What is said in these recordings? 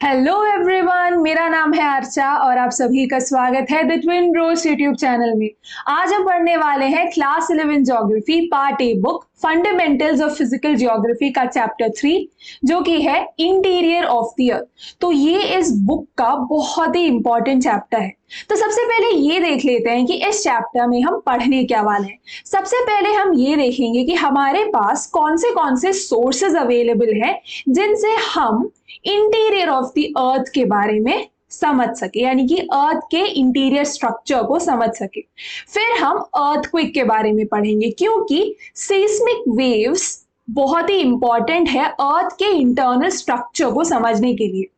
Hello everyone, मेरा नाम है अर्चा और आप सभी का स्वागत है the twin Bros YouTube channel में। आज हम पढ़ने वाले हैं class 11 geography part a book fundamentals of physical geography का चैप्टर 3 जो कि है इंटीरियर ऑफ द अर्थ। तो ये इस बुक का बहुत ही इंपॉर्टेंट चैप्टर है। तो सबसे पहले ये देख लेते हैं कि इस चैप्टर में हम पढ़ने क्या वाले हैं। सबसे पहले हम ये देखेंगे कि हमारे पास कौन से सोर्सेज अवेलेबल हैं जिनसे हम इंटीरियर ऑफ द अर्थ के बारे में समझ सके, यानी कि अर्थ के इंटीरियर स्ट्रक्चर को समझ सके। फिर हम अर्थक्वेक के बारे में पढ़ेंगे क्योंकि सीस्मिक वेव्स बहुत ही इंपॉर्टेंट है अर्थ के इंटरनल स्ट्रक्चर को समझने के लिए।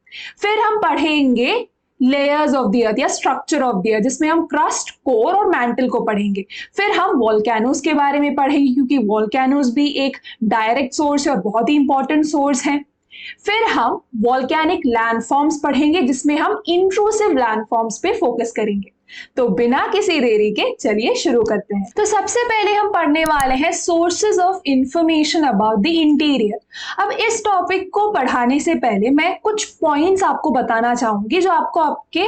फिर हम पढ़ेंगे लेयर्स ऑफ द अर्थ या स्ट्रक्चर ऑफ द अर्थ, जिसमें हम क्रस्ट, कोर और मैंटल को पढ़ेंगे। फिर हम वोल्केनोस के बारे में पढ़ेंगे क्योंकि वोल्केनोस भी एक डायरेक्ट सोर्स है और बहुत ही इंपॉर्टेंट सोर्स है। फिर हम वॉल्केनिक लैंडफॉर्म्स पढ़ेंगे जिसमें हम इंट्रूसिव लैंडफॉर्म्स पे फोकस करेंगे। तो बिना किसी देरी के चलिए शुरू करते हैं। तो सबसे पहले हम पढ़ने वाले हैं sources of information about the interior. अब इस टॉपिक को पढ़ाने से पहले मैं कुछ पॉइंट्स आपको बताना चाहूंगी जो आपको आपके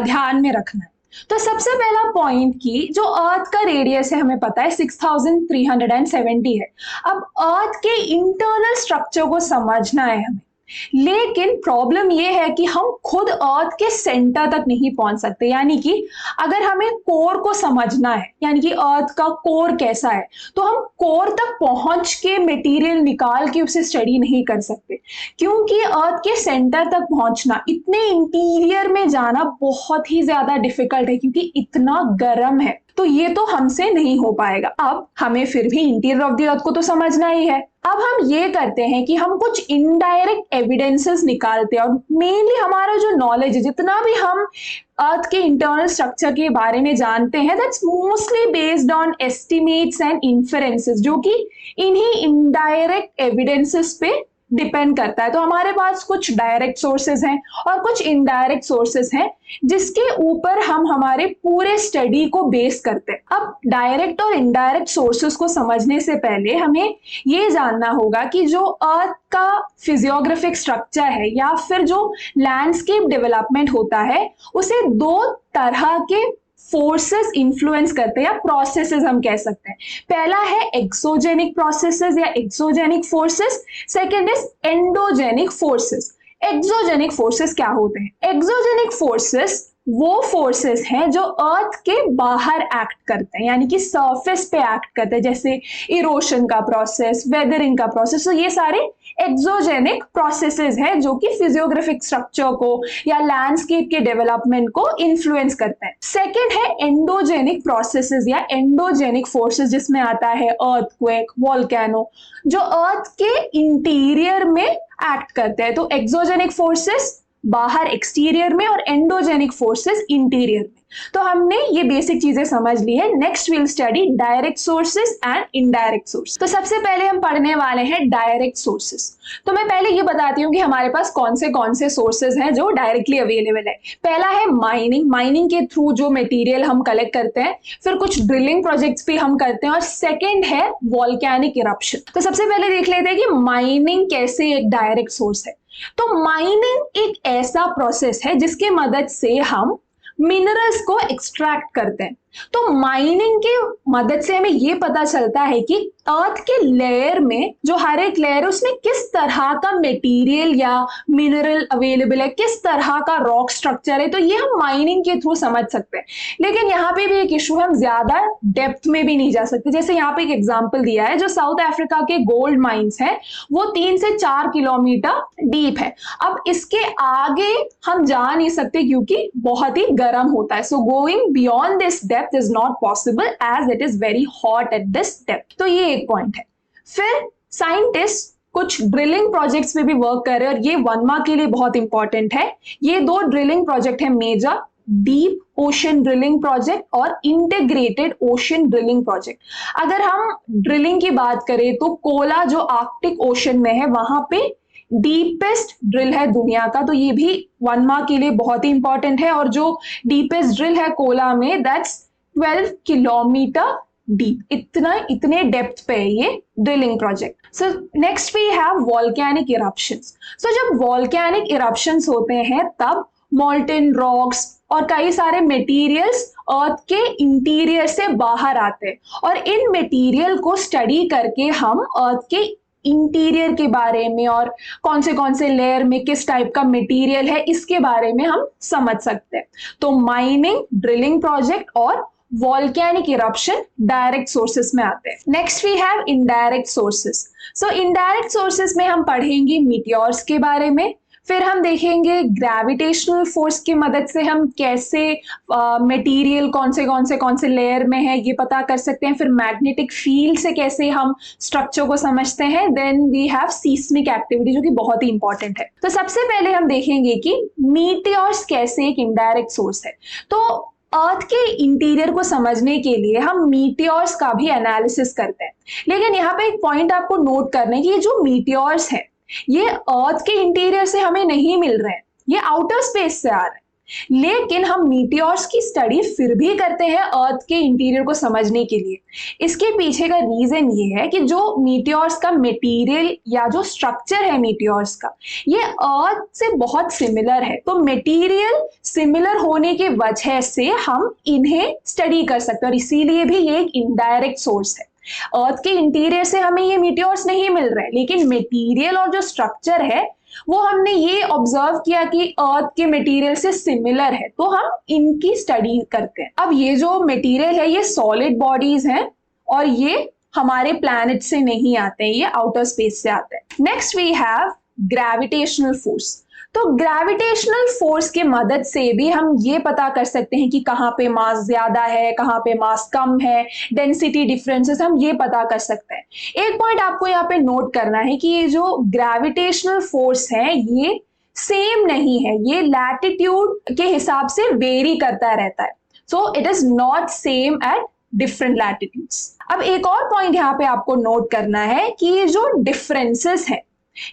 ध्यान में रखना है। तो सबसे पहला पॉइंट की जो अर्थ का रेडियस है हमें पता है 6370 है। अब अर्थ के इंटरनल स्ट्रक्चर को समझना है हमें, लेकिन प्रॉब्लम यह है कि हम खुद अर्थ के सेंटर तक नहीं पहुंच सकते। यानी कि अगर हमें कोर को समझना है, यानी कि अर्थ का कोर कैसा है, तो हम कोर तक पहुंच के मटेरियल निकाल के उसे स्टडी नहीं कर सकते क्योंकि अर्थ के सेंटर तक पहुंचना, इतने इंटीरियर में जाना बहुत ही ज्यादा डिफिकल्ट है क्योंकि इतना गर्म है। तो ये तो हमसे नहीं हो पाएगा। अब हमें फिर भी इंटीरियर ऑफ द अर्थ को तो समझना ही है। अब हम ये करते हैं कि हम कुछ इनडायरेक्ट एविडेंसेस निकालते हैं और मेनली हमारा जो नॉलेज है, जितना भी हम अर्थ के इंटरनल स्ट्रक्चर के बारे में जानते हैं, that's mostly based on estimates and inferences, जो कि इन्हीं इनडायरेक्ट एविडेंसेस पे डिपेंड करता है। तो हमारे पास कुछ डायरेक्ट सोर्सेज हैं और कुछ इनडायरेक्ट सोर्सेज हैं जिसके ऊपर हम हमारे पूरे स्टडी को बेस करते हैं। अब डायरेक्ट और इनडायरेक्ट सोर्सेज को समझने से पहले हमें ये जानना होगा कि जो अर्थ का फिजियोग्राफिक स्ट्रक्चर है या फिर जो लैंडस्केप डेवलपमेंट होता है, उसे दो तरह के फोर्सेस इन्फ्लुएंस करते हैं या प्रोसेसेस हम कह सकते हैं। पहला है एक्सोजेनिक प्रोसेसेस या exogenic forces, second is endogenic forces. Exogenic forces क्या होते हैं? एक्सोजेनिक फोर्सेस वो फोर्सेस हैं जो अर्थ के बाहर एक्ट करते हैं, यानी कि सरफेस पे एक्ट करते हैं, जैसे इरोशन का प्रोसेस, वेदरिंग का प्रोसेस। तो ये सारे एक्सोजेनिक प्रोसेसेस हैं जो कि फिजियोग्राफिक स्ट्रक्चर को या लैंडस्केप के डेवलपमेंट को इन्फ्लुएंस करते हैं। सेकेंड है एंडोजेनिक प्रोसेसेस या एंडोजेनिक फोर्सेस, जिसमें आता है अर्थक्वेक, वोल्केनो, जो अर्थ के इंटीरियर में एक्ट करते हैं। तो एक्सोजेनिक फोर्सेस बाहर एक्सटीरियर में और एंडोजेनिक फोर्सेस इंटीरियर में। तो हमने ये बेसिक चीजें समझ ली है। Next will study direct sources and indirect sources. तो सबसे पहले हम पढ़ने वाले हैं डायरेक्ट सोर्सेस। तो मैं पहले ये बताती हूँ कि हमारे पास कौन से सोर्सेज हैं जो डायरेक्टली अवेलेबल है। पहला है माइनिंग। माइनिंग के थ्रू जो मटेरियल हम कलेक्ट करते हैं, फिर कुछ ड्रिलिंग प्रोजेक्ट्स भी हम करते हैं, और सेकेंड है वॉल्केनिक इरप्शन। तो सबसे पहले देख लेते हैं कि माइनिंग कैसे एक डायरेक्ट सोर्स है। तो माइनिंग एक ऐसा प्रोसेस है जिसके मदद से हम मिनरल्स को एक्सट्रैक्ट करते हैं। तो माइनिंग की मदद से हमें यह पता चलता है कि अर्थ के लेयर में जो हर एक लेयर है उसमें किस तरह का मटेरियल या मिनरल अवेलेबल है, किस तरह का रॉक स्ट्रक्चर है। तो ये हम माइनिंग के थ्रू समझ सकते हैं। लेकिन यहाँ पे भी एक इशू है, हम ज्यादा डेप्थ में भी नहीं जा सकते। जैसे यहाँ पे एक एग्जांपल दिया है, जो साउथ अफ्रीका के गोल्ड माइंस है वो 3 से 4 किलोमीटर डीप है। अब इसके आगे हम जा नहीं सकते क्योंकि बहुत ही गर्म होता है। So going beyond this depth is not possible as it is very hot at this depth। तो ये एक पॉइंट है। फिर साइंटिस्ट कुछ ड्रिलिंग प्रोजेक्ट्स पे भी वर्क कर रहे हैं और ये 1 मार्क के लिए बहुत इंपॉर्टेंट है। ये 2 ड्रिलिंग प्रोजेक्ट है major, deep ocean drilling project और इंटीग्रेटेड ओशन ड्रिलिंग प्रोजेक्ट। अगर हम ड्रिलिंग की बात करें तो कोला जो आर्कटिक ओशन में है वहां पे डीपेस्ट ड्रिल है दुनिया का, तो ये भी 1 मार्क के लिए बहुत ही इंपॉर्टेंट है। और जो डीपेस्ट ड्रिल है कोला में दैट्स 12 किलोमीटर डीप, इतने डेप्थ पे है ये drilling project. So next we have volcanic eruptions. So जब वॉल्केनिक इरप्शंस होते हैं तब मॉल्टन रॉक्स और कई सारे मटेरियल्स अर्थ के इंटीरियर से बाहर आते हैं, और इन मटेरियल को स्टडी करके हम अर्थ के इंटीरियर के बारे में और कौन से लेयर में किस टाइप का मटेरियल है इसके बारे में हम समझ सकते हैं। तो माइनिंग, ड्रिलिंग प्रोजेक्ट और वॉल्केनिक इरप्शन डायरेक्ट सोर्सेस में आते हैं। Next we have indirect sources. So indirect sources में हम पढ़ेंगे मीटियोर्स के बारे में, फिर हम देखेंगे ग्रेविटेशनल फोर्स की मदद से हम कैसे मटेरियल कौन से लेयर में है ये पता कर सकते हैं, फिर मैग्नेटिक फील्ड से कैसे हम स्ट्रक्चर को समझते हैं। Then we have seismic activity जो कि बहुत ही इंपॉर्टेंट है। तो सबसे पहले हम देखेंगे कि मीटियोर्स कैसे एक इनडायरेक्ट सोर्स है। तो अर्थ के इंटीरियर को समझने के लिए हम मीटियोर्स का भी एनालिसिस करते हैं, लेकिन यहाँ पे एक पॉइंट आपको नोट करना है कि ये जो मीटियोर्स है ये अर्थ के इंटीरियर से हमें नहीं मिल रहे हैं, ये आउटर स्पेस से आ रहे हैं, लेकिन हम मीटियोर्स की स्टडी फिर भी करते हैं अर्थ के इंटीरियर को समझने के लिए। इसके पीछे का रीजन ये है कि जो मीटियोर्स का मटेरियल या जो स्ट्रक्चर है मीटियोर्स का, ये अर्थ से बहुत सिमिलर है। तो मटेरियल सिमिलर होने की वजह से हम इन्हें स्टडी कर सकते हैं, और इसीलिए भी ये एक इनडायरेक्ट सोर्स है। अर्थ के इंटीरियर से हमें ये मीटियोर्स नहीं मिल रहे, लेकिन मटेरियल और जो स्ट्रक्चर है वो हमने ये ऑब्जर्व किया कि अर्थ के मटेरियल से सिमिलर है, तो हम इनकी स्टडी करते हैं। अब ये जो मटेरियल है ये सॉलिड बॉडीज हैं और ये हमारे प्लैनेट से नहीं आते हैं, ये आउटर स्पेस से आते हैं। Next we have gravitational force. तो ग्रेविटेशनल फोर्स की मदद से भी हम ये पता कर सकते हैं कि कहाँ पे मास ज्यादा है, कहाँ पे मास कम है, डेंसिटी डिफरेंसेस हम ये पता कर सकते हैं। एक पॉइंट आपको यहाँ पे नोट करना है कि ये जो ग्रेविटेशनल फोर्स है ये सेम नहीं है, ये लैटिट्यूड के हिसाब से वेरी करता रहता है। So it is not same at different latitudes. अब एक और पॉइंट यहाँ पे आपको नोट करना है कि ये जो डिफरेंसेस है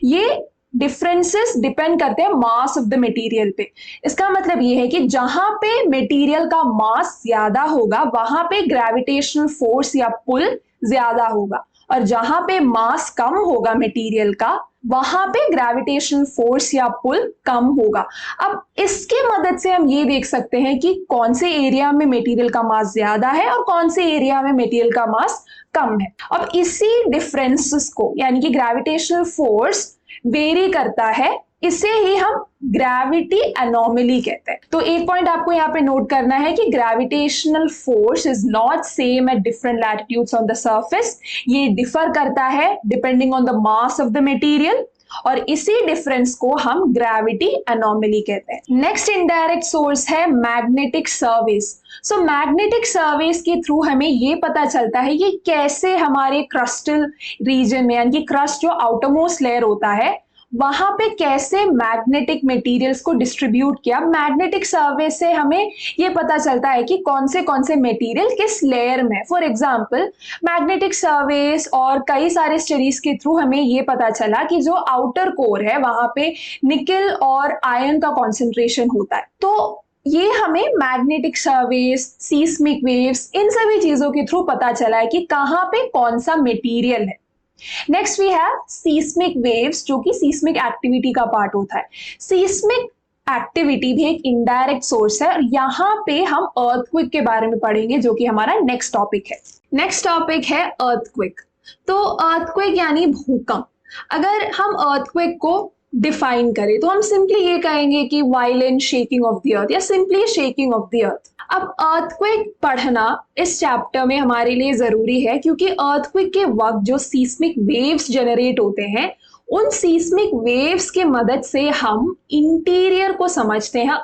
ये डिफरेंसेस डिपेंड करते हैं मास ऑफ द मटेरियल पे। इसका मतलब ये है कि जहां पे मटेरियल का मास ज्यादा होगा वहां पे ग्रेविटेशनल फोर्स या पुल ज्यादा होगा, और जहां पे मास कम होगा मटेरियल का वहां पे ग्रेविटेशनल फोर्स या पुल कम होगा। अब इसके मदद से हम ये देख सकते हैं कि कौन से एरिया में मटेरियल का मास ज्यादा है और कौन से एरिया में मटेरियल का मास कम है। अब इसी डिफरेंसेस को यानी कि ग्रेविटेशनल फोर्स वेरी करता है, इसे ही हम ग्रेविटी एनोमली कहते हैं। तो एक पॉइंट आपको यहाँ पे नोट करना है कि gravitational force is not same at different latitudes on the surface. ये डिफर करता है depending on the mass of the material, और इसी डिफरेंस को हम ग्रेविटी एनोमली कहते हैं। नेक्स्ट इनडायरेक्ट सोर्स है मैग्नेटिक सर्वेस। सो मैग्नेटिक सर्वेस के थ्रू हमें ये पता चलता है कि कैसे हमारे क्रस्टल रीजन में यानी कि क्रस्ट जो आउटरमोस्ट लेयर होता है वहां पे कैसे मैग्नेटिक मटेरियल्स को डिस्ट्रीब्यूट किया। मैग्नेटिक सर्वे से हमें ये पता चलता है कि कौन से मटेरियल किस लेयर में। फॉर एग्जांपल मैग्नेटिक सर्वेस और कई सारे स्टडीज के थ्रू हमें ये पता चला कि जो आउटर कोर है वहां पे निकल और आयरन का कॉन्सेंट्रेशन होता है। तो ये हमें मैग्नेटिक सर्वेस, सीस्मिक वेव्स, इन सभी चीजों के थ्रू पता चला है कि कहाँ पे कौन सा मटेरियल है। Next we have seismic waves जो कि सीस्मिक एक्टिविटी का पार्ट होता है। सीस्मिक एक्टिविटी भी एक इनडायरेक्ट सोर्स है, और यहाँ पे हम अर्थक्वेक के बारे में पढ़ेंगे जो कि हमारा नेक्स्ट टॉपिक है। नेक्स्ट टॉपिक है अर्थक्वेक। तो अर्थक्वेक यानी भूकंप। अगर हम अर्थक्वेक को डिफाइन करें तो हम सिंपली ये कहेंगे कि violent shaking of the earth या simply shaking of the earth. अब अर्थक्वेक पढ़ना इस चैप्टर में हमारे लिए जरूरी है क्योंकि अर्थक्वेक के वक्त जो सीस्मिक वेव्स जनरेट होते हैं उन सीस्मिक वेव्स के मदद से हम इंटीरियर को समझते हैं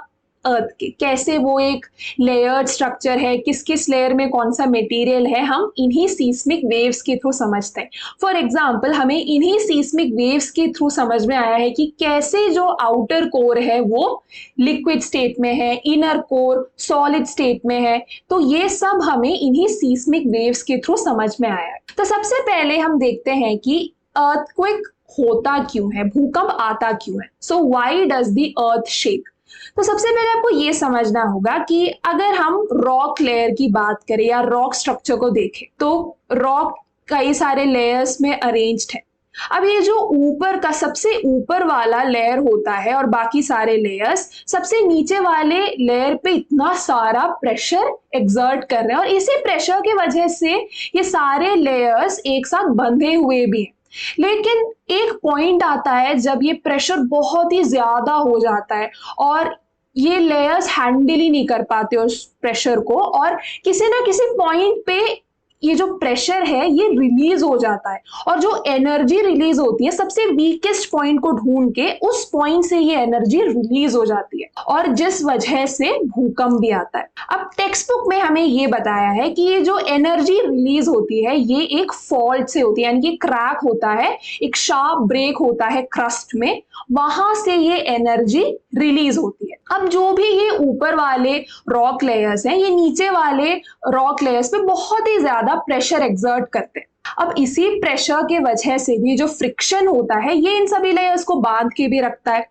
अर्थ के, कैसे वो एक लेयर्ड स्ट्रक्चर है, किस किस लेयर में कौन सा मटेरियल है, हम इन्हीं सीस्मिक वेव्स के थ्रू समझते हैं। फॉर एग्जांपल हमें इन्हीं सीस्मिक वेव्स के थ्रू समझ में आया है कि कैसे जो आउटर कोर है वो लिक्विड स्टेट में है, इनर कोर सॉलिड स्टेट में है। तो ये सब हमें इन्हीं सीस्मिक वेव्स के थ्रू समझ में आया है। तो सबसे पहले हम देखते हैं कि अर्थक्वेक होता क्यों है, भूकंप आता क्यों है। So why does the earth shake. तो सबसे पहले आपको ये समझना होगा कि अगर हम रॉक लेयर की बात करें या रॉक स्ट्रक्चर को देखें तो रॉक कई सारे लेयर्स में अरेंज्ड है। अब ये जो ऊपर का सबसे ऊपर वाला लेयर होता है और बाकी सारे लेयर्स सबसे नीचे वाले लेयर पे इतना सारा प्रेशर एक्सर्ट कर रहे हैं और इसी प्रेशर की वजह से ये सारे लेयर्स एक साथ बंधे हुए भी हैं। लेकिन एक पॉइंट आता है जब ये प्रेशर बहुत ही ज्यादा हो जाता है और ये लेयर्स हैंडल ही नहीं कर पाते उस प्रेशर को और किसी ना किसी पॉइंट पे ये जो प्रेशर है ये रिलीज हो जाता है और जो एनर्जी रिलीज होती है सबसे वीकेस्ट पॉइंट को ढूंढ के उस पॉइंट से ये एनर्जी रिलीज हो जाती है और जिस वजह से भूकंप भी आता है। अब टेक्स्ट बुक में हमें ये बताया है कि ये जो एनर्जी रिलीज होती है ये एक फॉल्ट से होती है, यानी कि क्रैक होता है, एक शार्प ब्रेक होता है क्रस्ट में, वहां से ये एनर्जी रिलीज होती है। अब जो भी ये ऊपर वाले रॉक लेयर्स हैं ये नीचे वाले रॉक लेयर्स पे बहुत ही ज्यादा प्रेशर एक्सर्ट करते हैं। अब इसी प्रेशर के वजह से भी जो फ्रिक्शन होता है ये इन सभी लेयर्स को बांध के भी रखता है।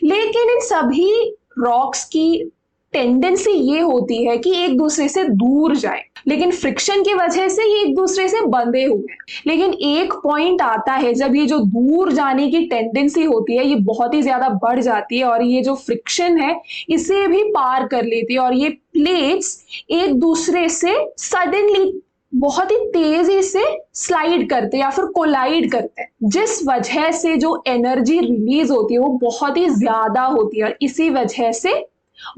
लेकिन इन सभी रॉक्स की टेंडेंसी ये होती है कि एक दूसरे से दूर जाए, लेकिन फ्रिक्शन की वजह से ये एक दूसरे से बंधे हुए हैं। लेकिन एक पॉइंट आता है जब ये जो दूर जाने की टेंडेंसी होती है ये बहुत ही ज्यादा बढ़ जाती है और ये जो फ्रिक्शन है इसे भी पार कर लेती है और ये प्लेट्स एक दूसरे से सडनली बहुत ही तेजी से स्लाइड करते या फिर कोलाइड करते हैं, जिस वजह से जो एनर्जी रिलीज होती है वो बहुत ही ज्यादा होती है और इसी वजह से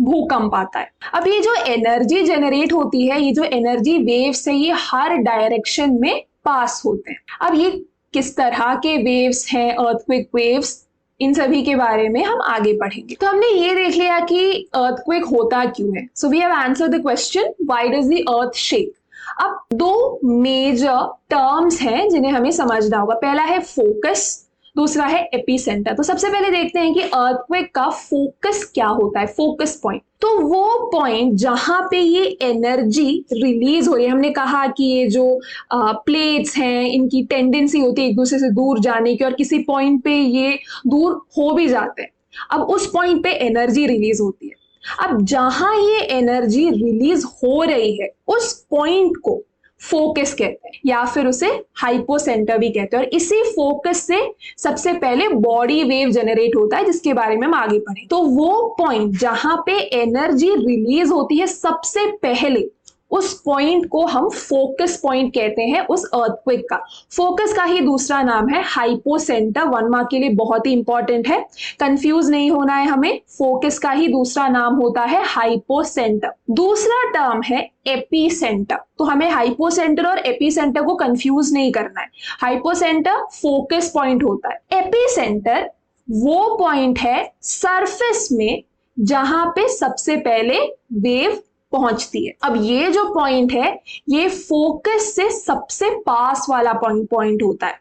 भूकंप आता है। अब ये जो एनर्जी जनरेट होती है, ये जो एनर्जी वेव्स है, ये हर डायरेक्शन में पास होते हैं। अब ये किस तरह के वेव्स हैं, अर्थक्वेक वेव्स, इन सभी के बारे में हम आगे पढ़ेंगे। तो हमने ये देख लिया कि अर्थक्वेक होता क्यों है। So we have answered the question why does the earth shake. अब दो मेजर टर्म्स हैं जिन्हें हमें समझना होगा। पहला है फोकस, दूसरा है एपिसेंटर। तो सबसे पहले देखते हैं कि अर्थक्वेक का फोकस क्या होता है। फोकस पॉइंट तो वो पॉइंट जहां पे ये एनर्जी रिलीज हो रही है। हमने कहा कि ये जो प्लेट्स हैं इनकी टेंडेंसी होती है एक दूसरे से दूर जाने की और किसी पॉइंट पे ये दूर हो भी जाते हैं। अब उस पॉइंट पे एनर्जी रिलीज होती है। अब जहां ये एनर्जी रिलीज हो रही है उस पॉइंट को फोकस कहते हैं या फिर उसे हाइपोसेंटर भी कहते हैं और इसी फोकस से सबसे पहले बॉडी वेव जनरेट होता है जिसके बारे में हम आगे पढ़ें। तो वो पॉइंट जहां पे एनर्जी रिलीज होती है सबसे पहले उस पॉइंट को हम फोकस पॉइंट कहते हैं। उस अर्थक्वेक का फोकस का ही दूसरा नाम है हाइपोसेंटर। 1 मार्क के लिए बहुत ही इंपॉर्टेंट है, कंफ्यूज नहीं होना है हमें। फोकस का ही दूसरा नाम होता है हाइपोसेंटर। दूसरा टर्म है एपीसेंटर। तो हमें हाइपोसेंटर और एपीसेंटर को कंफ्यूज नहीं करना है। हाइपोसेंटर फोकस पॉइंट होता है, एपीसेंटर वो पॉइंट है सरफेस में जहां पे सबसे पहले वेव पहुंचती है। अब ये जो पॉइंट है ये फोकस से सबसे पास वाला पॉइंट होता है।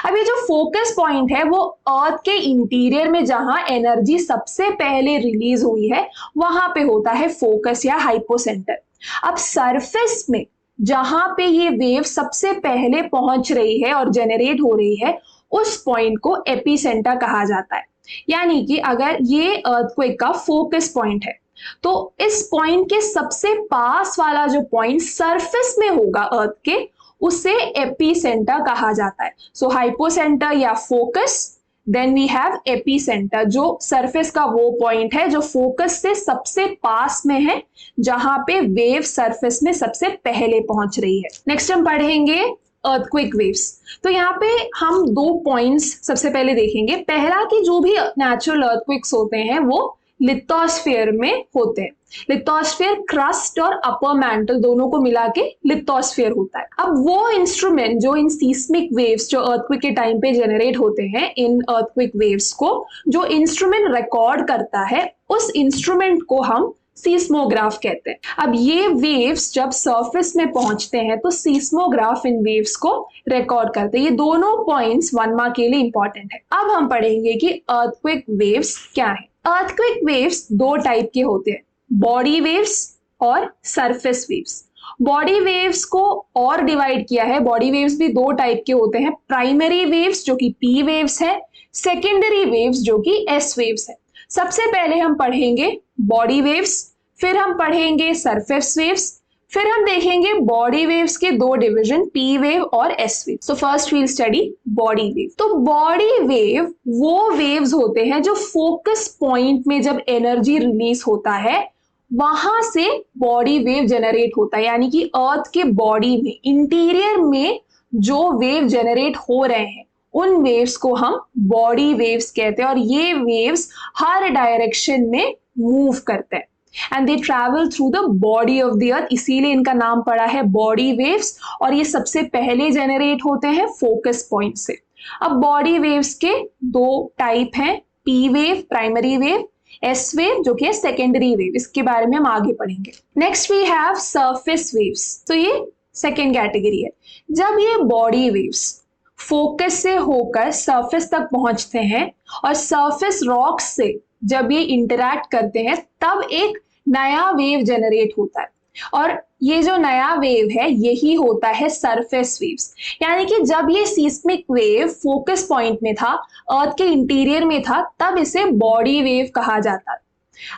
अब ये जो फोकस पॉइंट है वो अर्थ के इंटीरियर में जहां एनर्जी सबसे पहले रिलीज हुई है वहां पे होता है फोकस या हाइपोसेंटर। अब सरफेस में जहां पे ये वेव सबसे पहले पहुंच रही है और जनरेट हो रही है उस पॉइंट को एपिसेंटर कहा जाता है। यानी कि अगर ये अर्थक्वेक का फोकस पॉइंट है तो इस पॉइंट के सबसे पास वाला जो पॉइंट सरफेस में होगा अर्थ के उसे एपीसेंटर कहा जाता है। सो हाइपोसेंटर या focus, then we have epicentre जो सरफेस का वो पॉइंट है जो फोकस से सबसे पास में है जहां पे वेव सरफेस में सबसे पहले पहुंच रही है। नेक्स्ट हम पढ़ेंगे अर्थक्वेक वेव्स। तो यहाँ पे हम 2 पॉइंट्स सबसे पहले देखेंगे। पहला कि जो भी नेचुरल अर्थक्वेक्स होते हैं वो लिथोस्फीयर में होते हैं। लिथोस्फीयर क्रस्ट और अपर मैंटल दोनों को मिला के लिथोस्फीयर होता है। अब वो इंस्ट्रूमेंट जो इन सीस्मिक वेव्स जो अर्थक्वेक के टाइम पे जनरेट होते हैं, इन अर्थक्वेक वेव्स को जो इंस्ट्रूमेंट रिकॉर्ड करता है उस इंस्ट्रूमेंट को हम सीस्मोग्राफ कहते हैं। अब ये वेव्स जब सरफेस में पहुंचते हैं तो सीस्मोग्राफ इन वेव्स को रिकॉर्ड करते हैं। ये दोनों पॉइंट्स 1 मार्क के लिए इंपॉर्टेंट है। अब हम पढ़ेंगे कि अर्थक्वेक वेव्स क्या है। अर्थक्वेक वेव्स 2 टाइप के होते हैं, बॉडी वेव्स और सरफेस वेव्स। बॉडी वेव्स को और डिवाइड किया है। बॉडी वेव्स भी 2 टाइप के होते हैं, प्राइमरी वेव्स जो कि पी वेव्स है, सेकेंडरी वेव्स जो कि एस वेव्स है। सबसे पहले हम पढ़ेंगे बॉडी वेव्स, फिर हम पढ़ेंगे सरफेस वेव्स, फिर हम देखेंगे बॉडी वेव्स के दो डिवीजन, पी वेव और S wave. So first we'll study body wave. तो बॉडी वेव वो वेव्स होते हैं जो फोकस पॉइंट में जब एनर्जी रिलीज होता है वहां से बॉडी वेव जनरेट होता है, यानी कि अर्थ के बॉडी में इंटीरियर में जो वेव जनरेट हो रहे हैं उन वेव्स को हम बॉडी वेव्स कहते हैं। और ये वेव्स हर डायरेक्शन में मूव करते हैं and they travel through the body of the अर्थ, इसीलिए इनका नाम पड़ा है बॉडी वेव्स। और ये सबसे पहले जनरेट होते हैं फोकस पॉइंट से। अब बॉडी वेव्स के दो टाइप हैं, P wave primary wave, S wave जो कि है सेकेंडरी वेव। इसके बारे में हम आगे पढ़ेंगे। Next we have surface waves. तो ये सेकेंड कैटेगरी है। जब ये बॉडी वेव्स फोकस से होकर सरफेस तक पहुंचते हैं और सरफेस रॉक्स से जब ये इंटरैक्ट करते हैं तब एक नया वेव जनरेट होता है, और ये जो नया वेव है यही होता है सरफेस वेव्स। यानी कि जब ये सीस्मिक वेव फोकस पॉइंट में था, अर्थ के इंटीरियर में था, तब इसे बॉडी वेव कहा जाता है।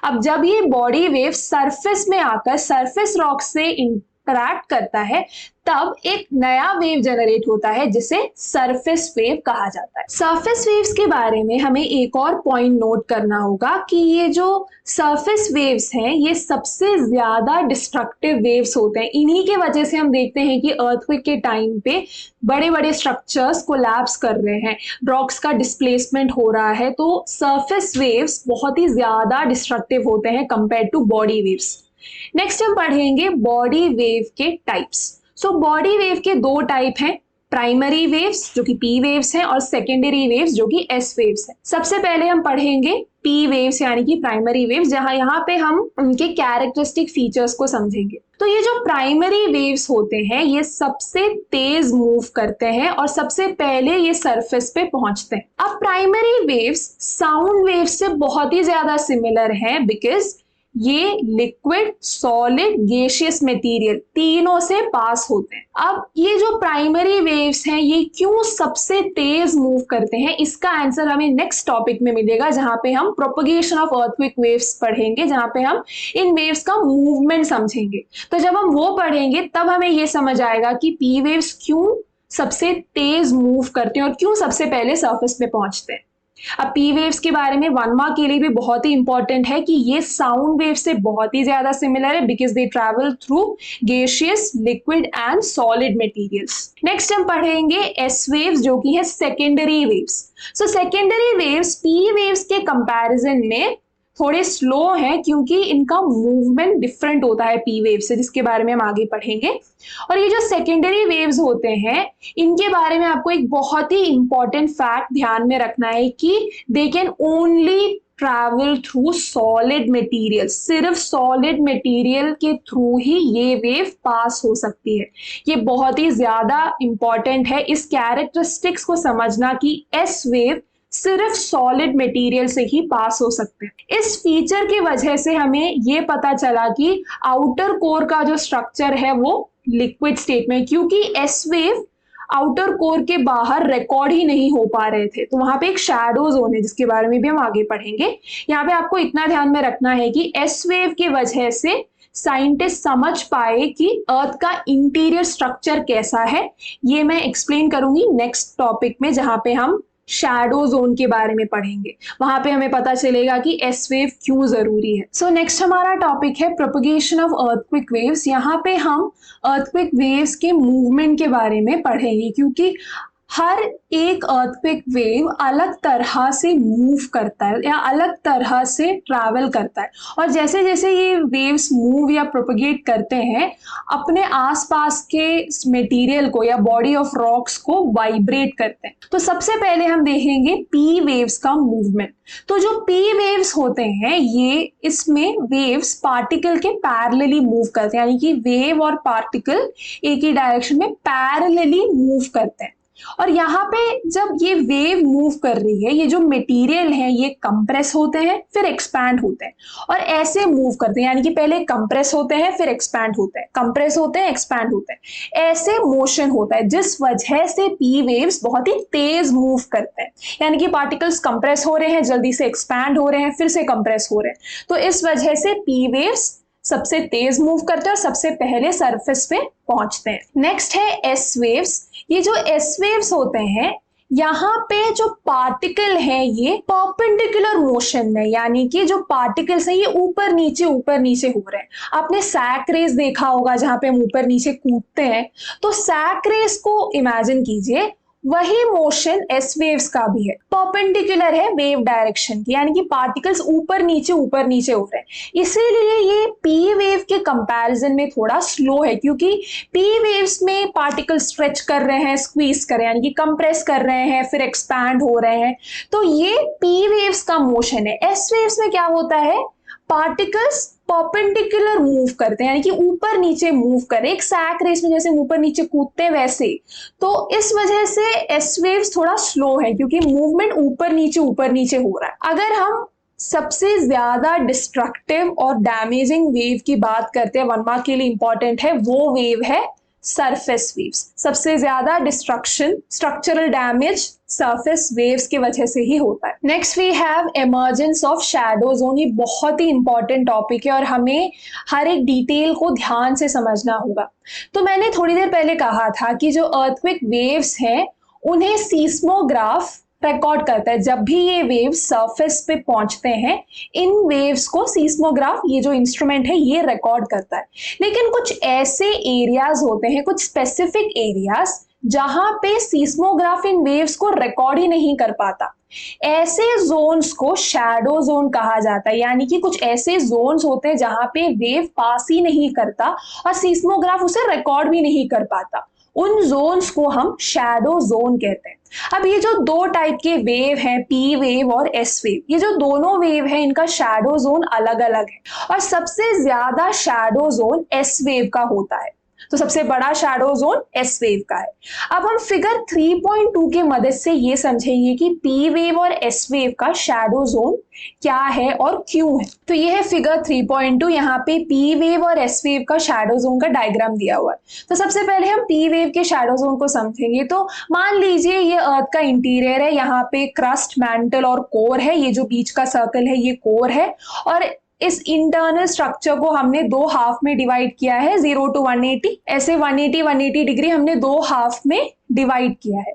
अब जब ये बॉडी वेव सरफेस में आकर सरफेस रॉक से इंटरैक्ट करता है तब एक नया वेव जनरेट होता है जिसे सरफेस वेव कहा जाता है। सरफेस वेव्स के बारे में हमें एक और पॉइंट नोट करना होगा कि ये जो सरफेस वेव्स हैं ये सबसे ज्यादा डिस्ट्रक्टिव वेव्स होते हैं। इन्हीं के वजह से हम देखते हैं कि अर्थक्वेक के टाइम पे बड़े बड़े स्ट्रक्चर्स कोलैप्स कर रहे हैं, रॉक्स का डिस्प्लेसमेंट हो रहा है। तो सरफेस वेव्स बहुत ही ज्यादा डिस्ट्रक्टिव होते हैं compare to body waves. Next हम पढ़ेंगे बॉडी वेव के टाइप्स। सो बॉडी वेव के दो टाइप हैं, प्राइमरी वेव्स जो कि पी वेव्स हैं और सेकेंडरी वेव्स जो कि एस वेव्स हैं। सबसे पहले हम पढ़ेंगे पी वेव्स यानी कि प्राइमरी वेव्स, जहां यहाँ पे हम उनके कैरेक्टरिस्टिक फीचर्स को समझेंगे। तो ये जो प्राइमरी वेव्स होते हैं ये सबसे तेज मूव करते हैं और सबसे पहले ये सरफेस पे पहुंचते हैं। अब प्राइमरी वेव्स साउंड वेव्स से बहुत ही ज्यादा सिमिलर हैं बिकॉज ये लिक्विड, सॉलिड, गैसियस मटेरियल तीनों से पास होते हैं। अब ये जो प्राइमरी वेव्स हैं ये क्यों सबसे तेज मूव करते हैं, इसका आंसर हमें नेक्स्ट टॉपिक में मिलेगा जहां पे हम प्रोपगेशन ऑफ अर्थक्वेक वेव्स पढ़ेंगे, जहां पे हम इन वेव्स का मूवमेंट समझेंगे। तो जब हम वो पढ़ेंगे तब हमें ये समझ आएगा कि पी वेव्स क्यों सबसे तेज मूव करते हैं और क्यों सबसे पहले सरफेस पे पहुंचते हैं। अब पी वेव्स के बारे में 1 मार्क के लिए भी बहुत ही इंपॉर्टेंट है कि ये साउंड वेव से बहुत ही ज्यादा सिमिलर है because they travel through gaseous, liquid and solid materials. Next हम पढ़ेंगे एस वेव्स जो कि है secondary waves. So secondary waves P waves के कंपैरिजन में थोड़े स्लो हैं क्योंकि इनका मूवमेंट डिफरेंट होता है पी वेव से, जिसके बारे में हम आगे पढ़ेंगे। और ये जो सेकेंडरी वेव्स होते हैं इनके बारे में आपको एक बहुत ही इंपॉर्टेंट फैक्ट ध्यान में रखना है कि they can only travel through solid material. सिर्फ सॉलिड मटेरियल के थ्रू ही ये वेव पास हो सकती है। ये बहुत ही ज्यादा इंपॉर्टेंट है इस कैरेक्टरिस्टिक्स को समझना कि एस वेव सिर्फ सॉलिड मटेरियल से ही पास हो सकते हैं। इस फीचर की वजह से हमें ये पता चला कि आउटर कोर का जो स्ट्रक्चर है वो लिक्विड स्टेट में, क्योंकि एस वेव आउटर कोर के बाहर रिकॉर्ड ही नहीं हो पा रहे थे, तो वहां पे एक शैडो जोन है जिसके बारे में भी हम आगे पढ़ेंगे। यहाँ पे आपको इतना ध्यान में रखना है कि एस वेव की वजह से साइंटिस्ट समझ पाए कि अर्थ का इंटीरियर स्ट्रक्चर कैसा है। ये मैं एक्सप्लेन करूंगी नेक्स्ट टॉपिक में जहां पे हम शैडो जोन के बारे में पढ़ेंगे। वहां पे हमें पता चलेगा कि एस वेव क्यों जरूरी है। सो नेक्स्ट हमारा टॉपिक है प्रोपगेशन ऑफ अर्थक्वेक वेव्स। यहाँ पे हम अर्थक्वेक वेव्स के मूवमेंट के बारे में पढ़ेंगे क्योंकि हर एक अर्थक्वेक वेव अलग तरह से मूव करता है या अलग तरह से ट्रैवल करता है, और जैसे जैसे ये वेव्स मूव या प्रोपगेट करते हैं अपने आसपास के मटेरियल को या बॉडी ऑफ रॉक्स को वाइब्रेट करते हैं। तो सबसे पहले हम देखेंगे पी वेव्स का मूवमेंट। तो जो पी वेव्स होते हैं ये इसमें वेव्स पार्टिकल के पैरेलली मूव करते हैं, यानी कि वेव और पार्टिकल एक ही डायरेक्शन में पैरेलली मूव करते हैं। और यहाँ पे जब ये वेव मूव कर रही है, ये जो मटेरियल है ये कंप्रेस होते हैं फिर एक्सपैंड होते हैं और ऐसे मूव करते हैं, यानी कि पहले कंप्रेस होते हैं फिर एक्सपैंड होते हैं, कंप्रेस होते हैं एक्सपैंड होते हैं, ऐसे मोशन होता है जिस वजह से पी वेव्स बहुत ही तेज मूव करते हैं। यानी कि पार्टिकल्स कंप्रेस हो रहे हैं, जल्दी से एक्सपैंड हो रहे हैं, फिर से कंप्रेस हो रहे हैं, तो इस वजह से पी वेव्स सबसे तेज मूव करते हैं और सबसे पहले सरफेस पे पहुंचते हैं। नेक्स्ट है एस वेव्स। ये जो एस वेव्स होते हैं, यहाँ पे जो पार्टिकल है ये परपेंडिकुलर मोशन में, यानी कि जो पार्टिकल्स है ये ऊपर नीचे हो रहे हैं। आपने सैक रेस देखा होगा जहां पे हम ऊपर नीचे कूदते हैं, तो सैक रेस को इमेजिन कीजिए, वही मोशन एस वेव्स का भी है, परपेंडिकुलर है वेव डायरेक्शन की, यानी कि पार्टिकल्स ऊपर नीचे हो रहे हैं। इसीलिए ये पी वेव के कंपैरिजन में थोड़ा स्लो है, क्योंकि पी वेव्स में पार्टिकल स्ट्रेच कर रहे हैं, स्क्वीज कर रहे हैं, यानी कि कंप्रेस कर रहे हैं फिर एक्सपैंड हो रहे हैं, तो ये पी वेव्स का मोशन है। एस वेव्स में क्या होता है, पार्टिकल्स परपेंडिकुलर मूव करते हैं, यानी कि ऊपर नीचे मूव कर रहे हैं, एक सैक रेस में जैसे ऊपर नीचे कूदते हैं वैसे। तो इस वजह से एस वेव्स थोड़ा स्लो है, क्योंकि मूवमेंट ऊपर नीचे हो रहा है। अगर हम सबसे ज्यादा डिस्ट्रक्टिव और डैमेजिंग वेव की बात करते हैं, 1 मार्क के लिए इंपॉर्टेंट है, वो वेव है सरफेस वेव्स। सबसे ज्यादा destruction, structural damage surface waves की वजह से ही होता है। Next we have emergence of shadow zone. ये बहुत ही इंपॉर्टेंट टॉपिक है और हमें हर एक डिटेल को ध्यान से समझना होगा। तो मैंने थोड़ी देर पहले कहा था कि जो अर्थक्वेक वेव्स हैं उन्हें सीस्मोग्राफ रिकॉर्ड करता है। जब भी ये वेव्स सरफेस पे पहुंचते हैं, इन वेव्स को सीस्मोग्राफ, ये जो इंस्ट्रूमेंट है, ये रिकॉर्ड करता है। लेकिन कुछ ऐसे एरियाज होते हैं, कुछ स्पेसिफिक एरियाज, जहां पे सीस्मोग्राफ इन वेव्स को रिकॉर्ड ही नहीं कर पाता। ऐसे जोन्स को शैडो जोन कहा जाता है, यानी कि कुछ ऐसे जोन्स होते हैं जहां पे वेव पास ही नहीं करता और सीस्मोग्राफ उसे रिकॉर्ड भी नहीं कर पाता। उन जोन्स को हम शैडो जोन कहते हैं। अब ये जो दो टाइप के वेव हैं, पी वेव और एस वेव, ये जो दोनों वेव है इनका शैडो जोन अलग अलग है और सबसे ज्यादा शैडो जोन एस वेव का होता है। तो सबसे बड़ा शैडो जोन एस वेव का है। अब हम फिगर 3.2 के मदद से ये समझेंगे कि पी वेव और एस वेव का शैडो जोन क्या है और क्यों है। तो ये है फिगर 3.2, यहाँ पे पी वेव और एस वेव का शैडो जोन का डायग्राम दिया हुआ है। तो सबसे पहले हम पी वेव के शैडो जोन को समझेंगे। तो मान लीजिए ये अर्थ का इंटीरियर है, यहाँ पे क्रस्ट, मैंटल और कोर है, ये जो बीच का सर्कल है ये कोर है, और इस इंटरनल स्ट्रक्चर को हमने दो हाफ में डिवाइड किया है, 0 to 180, ऐसे 180 डिग्री हमने दो हाफ में डिवाइड किया है।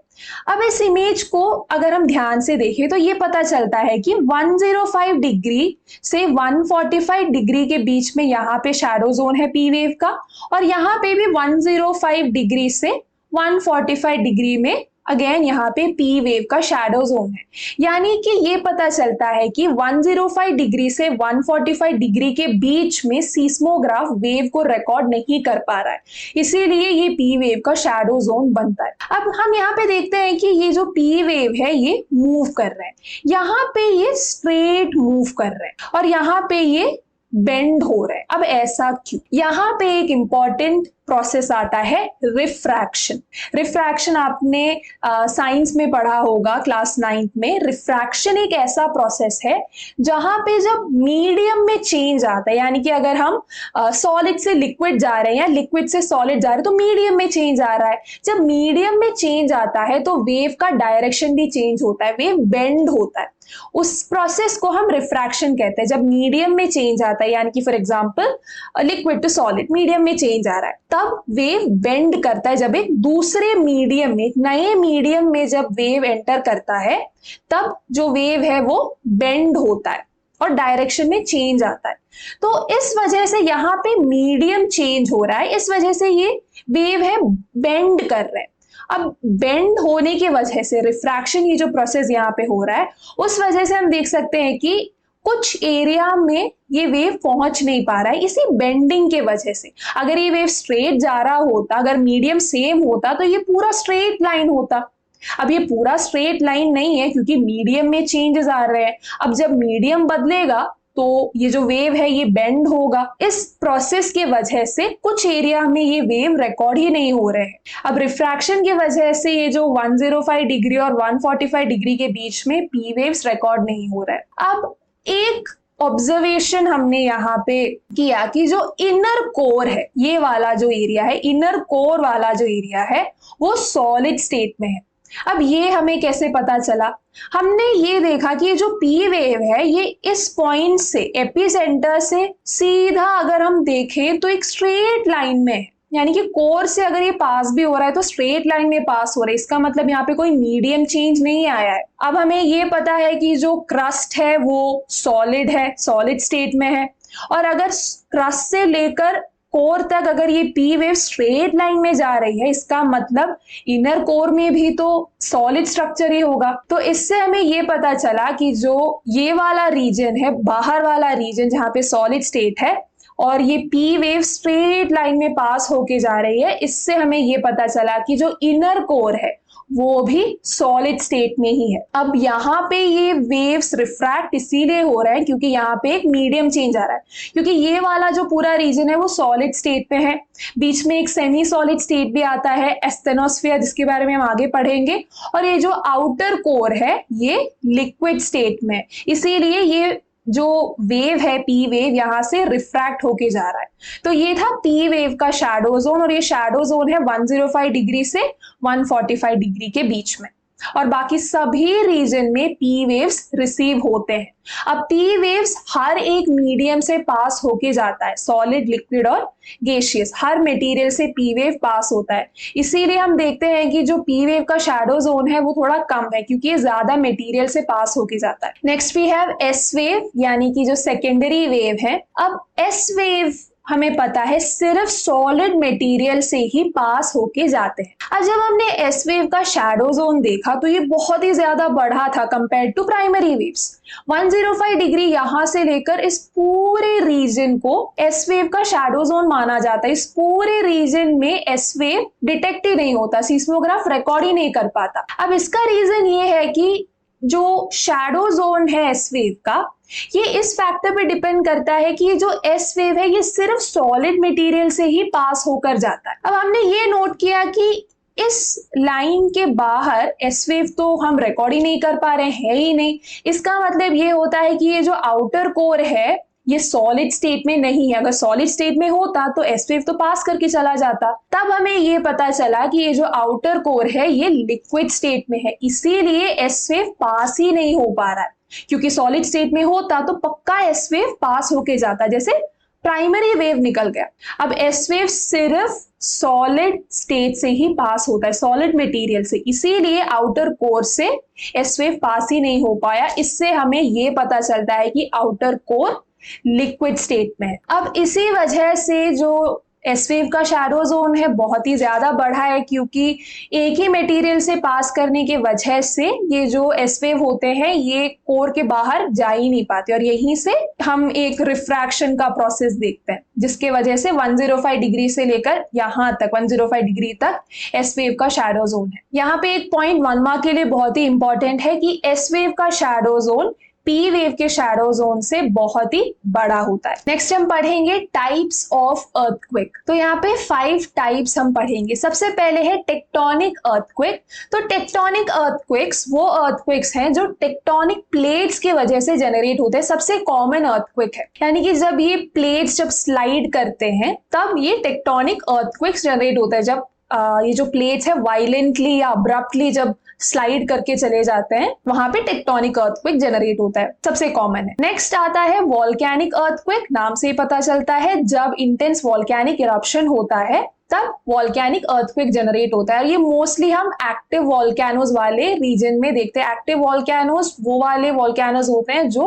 अब इस इमेज को अगर हम ध्यान से देखें तो ये पता चलता है कि 105 डिग्री से 145 डिग्री के बीच में यहाँ पे शैडो जोन है पी वेव का, और यहाँ पे भी 105 डिग्री से 145 डिग्री में अगेन यहाँ पे पी वेव का शैडो जोन है। यानी कि ये पता चलता है कि 105 डिग्री से 145 डिग्री के बीच में सीस्मोग्राफ वेव को रिकॉर्ड नहीं कर पा रहा है, इसीलिए ये पी वेव का शैडो जोन बनता है। अब हम यहाँ पे देखते हैं कि ये जो पी वेव है ये मूव कर रहे हैं, यहाँ पे ये स्ट्रेट मूव कर रहे हैं और यहाँ पे ये बेंड हो रहे हैं। अब ऐसा क्यों? यहाँ पे एक इंपॉर्टेंट प्रोसेस आता है रिफ्रैक्शन। रिफ्रैक्शन आपने साइंस में पढ़ा होगा क्लास 9th में। रिफ्रैक्शन एक ऐसा प्रोसेस है जहां पे जब मीडियम में चेंज आता है, यानी कि अगर हम सॉलिड से लिक्विड जा रहे हैं या लिक्विड से सॉलिड जा रहे हैं तो मीडियम में चेंज आ रहा है। जब मीडियम में चेंज आता है तो वेव का डायरेक्शन भी चेंज होता है, वेव बेंड होता है। उस प्रोसेस को हम रिफ्रैक्शन कहते हैं। जब मीडियम में चेंज आता है, यानी कि for example liquid to solid, medium में चेंज आ रहा है, तब वेव बेंड करता है। जब एक दूसरे मीडियम में, एक नए मीडियम में जब वेव एंटर करता है तब जो वेव है वो बेंड होता है और डायरेक्शन में चेंज आता है। तो इस वजह से यहाँ पे मीडियम चेंज हो रहा है, इस वजह से ये वेव है बेंड कर रहे हैं। अब बेंड होने की वजह से रिफ्रैक्शन, ये जो प्रोसेस यहाँ पे हो रहा है, उस वजह से हम देख सकते हैं कि कुछ एरिया में ये वेव पहुंच नहीं पा रहा है, इसी बेंडिंग के वजह से। अगर ये वेव स्ट्रेट जा रहा होता, अगर मीडियम सेम होता तो ये पूरा स्ट्रेट लाइन होता। अब ये पूरा स्ट्रेट लाइन नहीं है क्योंकि मीडियम में चेंजेस आ रहे हैं। अब जब मीडियम बदलेगा तो ये जो वेव है ये बेंड होगा। इस प्रोसेस के वजह से कुछ एरिया में ये वेव रिकॉर्ड ही नहीं हो रहे हैं। अब रिफ्रैक्शन की वजह से ये जो 105 डिग्री और 145 डिग्री के बीच में पी वेव्स रिकॉर्ड नहीं हो रहा है। अब एक ऑब्जर्वेशन हमने यहाँ पे किया कि जो इनर कोर है, ये वाला जो एरिया है, इनर कोर वाला जो एरिया है वो सॉलिड स्टेट में है। अब ये हमें कैसे पता चला? हमने ये देखा कि ये जो पी वेव है ये इस पॉइंट से, एपिसेंटर से सीधा अगर हम देखें तो एक स्ट्रेट लाइन में है, यानी कि कोर से अगर ये पास भी हो रहा है तो स्ट्रेट लाइन में पास हो रहा है। इसका मतलब यहाँ पे कोई मीडियम चेंज नहीं आया है। अब हमें ये पता है कि जो क्रस्ट है वो सॉलिड है, सॉलिड स्टेट में है, और अगर क्रस्ट से लेकर कोर तक अगर ये पी वेव स्ट्रेट लाइन में जा रही है, इसका मतलब इनर कोर में भी तो सॉलिड स्ट्रक्चर ही होगा। तो इससे हमें ये पता चला कि जो ये वाला रीजन है, बाहर वाला रीजन जहाँ पे सॉलिड स्टेट है और ये पी वेव स्ट्रेट लाइन में पास होके जा रही है, इससे हमें ये पता चला कि जो इनर कोर है वो भी सॉलिड स्टेट में ही है। अब यहाँ पे ये वेव्स रिफ्रैक्ट इसीलिए हो रहा है क्योंकि यहाँ पे एक मीडियम चेंज आ रहा है, क्योंकि ये वाला जो पूरा रीजन है वो सॉलिड स्टेट पे है, बीच में एक सेमी सॉलिड स्टेट भी आता है, एस्थेनोस्फीयर, जिसके बारे में हम आगे पढ़ेंगे, और ये जो आउटर कोर है ये लिक्विड स्टेट में, इसीलिए ये जो वेव है पी वेव यहाँ से रिफ्रैक्ट होके जा रहा है। तो ये था पी वेव का शैडो जोन, और ये शैडो जोन है 105 डिग्री से 145 डिग्री के बीच में, और बाकी सभी रीजन में पी वेव्स रिसीव होते हैं। अब पी वेव्स हर एक मीडियम से पास होके जाता है, सॉलिड, लिक्विड और गैसियस, हर मटेरियल से पी वेव पास होता है। इसीलिए हम देखते हैं कि जो पी वेव का शैडो जोन है वो थोड़ा कम है क्योंकि ये ज्यादा मटेरियल से पास होके जाता है। Next we have S wave, यानी कि जो सेकेंडरी वेव है। अब एस वेव हमें पता है सिर्फ सॉलिड मटेरियल से ही पास होके जाते हैं। अब जब हमने एस वेव का शैडो जोन देखा तो ये बहुत ही ज्यादा बढ़ा था compare to primary waves. 105 degree यहाँ से लेकर इस पूरे रीजन को एस वेव का शैडो जोन माना जाता है। इस पूरे रीजन में एस वेव डिटेक्ट ही नहीं होता, सीस्मोग्राफ रिकॉर्ड ही नहीं कर पाता। अब इसका रीजन ये है कि जो शैडो जोन है एस वेव का, ये इस फैक्टर पे डिपेंड करता है कि ये जो एस वेव है ये सिर्फ सॉलिड मटेरियल से ही पास होकर जाता है। अब हमने ये नोट किया कि इस लाइन के बाहर एस वेव तो हम रिकॉर्ड ही नहीं कर पा रहे हैं, ही नहीं। इसका मतलब ये होता है कि ये जो आउटर कोर है ये सॉलिड स्टेट में नहीं है। अगर सॉलिड स्टेट में होता तो एस वेव तो पास करके चला जाता। तब हमें ये पता चला कि ये जो आउटर कोर है ये लिक्विड स्टेट में है, इसीलिए एस वेव पास ही नहीं हो पा रहा है। क्योंकि सॉलिड स्टेट में होता तो पक्का एस वेव पास होके जाता, जैसे प्राइमरी वेव निकल गया। अब एस वेव सिर्फ सॉलिड स्टेट से ही पास होता है, सॉलिड मटेरियल से, इसीलिए आउटर कोर से एस वेव पास ही नहीं हो पाया। इससे हमें ये पता चलता है कि आउटर कोर लिक्विड स्टेट में है। अब इसी वजह से जो एस वेव का शैडो जोन है बहुत ही ज्यादा बढ़ा है, क्योंकि एक ही मटेरियल से पास करने के वजह से ये जो एस वेव होते हैं ये कोर के बाहर जा ही नहीं पाते, और यहीं से हम एक रिफ्रैक्शन का प्रोसेस देखते हैं, जिसके वजह से 105 डिग्री से लेकर यहाँ तक 105 डिग्री तक एस वेव का शैडो जोन है। यहाँ पे एक पॉइंट 1 मार्क के लिए बहुत ही इंपॉर्टेंट है कि एस वेव का शैडो जोन पी वेव के शैडो जोन से बहुत ही बड़ा होता है। नेक्स्ट हम पढ़ेंगे टाइप्स ऑफ अर्थक्वेक। तो यहाँ पे 5 टाइप्स हम पढ़ेंगे। सबसे पहले है टेक्टोनिक अर्थक्वेक। तो टेक्टोनिक अर्थक्वेक्स वो अर्थक्वेक्स हैं जो टेक्टोनिक प्लेट्स की वजह से जनरेट होते हैं। सबसे कॉमन अर्थक्वेक है, यानी कि जब ये प्लेट्स जब स्लाइड करते हैं तब ये टेक्टोनिक अर्थक्वेक्स जनरेट होता है। जब ये जो प्लेट्स है वायलेंटली या अब्रप्टली जब स्लाइड करके चले जाते हैं वहां पे टेक्टोनिक अर्थक्वेक जनरेट होता है, सबसे कॉमन है। नेक्स्ट आता है वॉल्केनिक अर्थक्वेक। नाम से ही पता चलता है जब इंटेंस वॉल्केनिक इरप्शन होता है तब वॉल्केनिक अर्थक्वेक जनरेट होता है। ये मोस्टली हम एक्टिव वॉल्केनोज वाले रीजन में देखते हैं। एक्टिव वॉल्केनोज वो वाले वॉल्केनोज होते हैं जो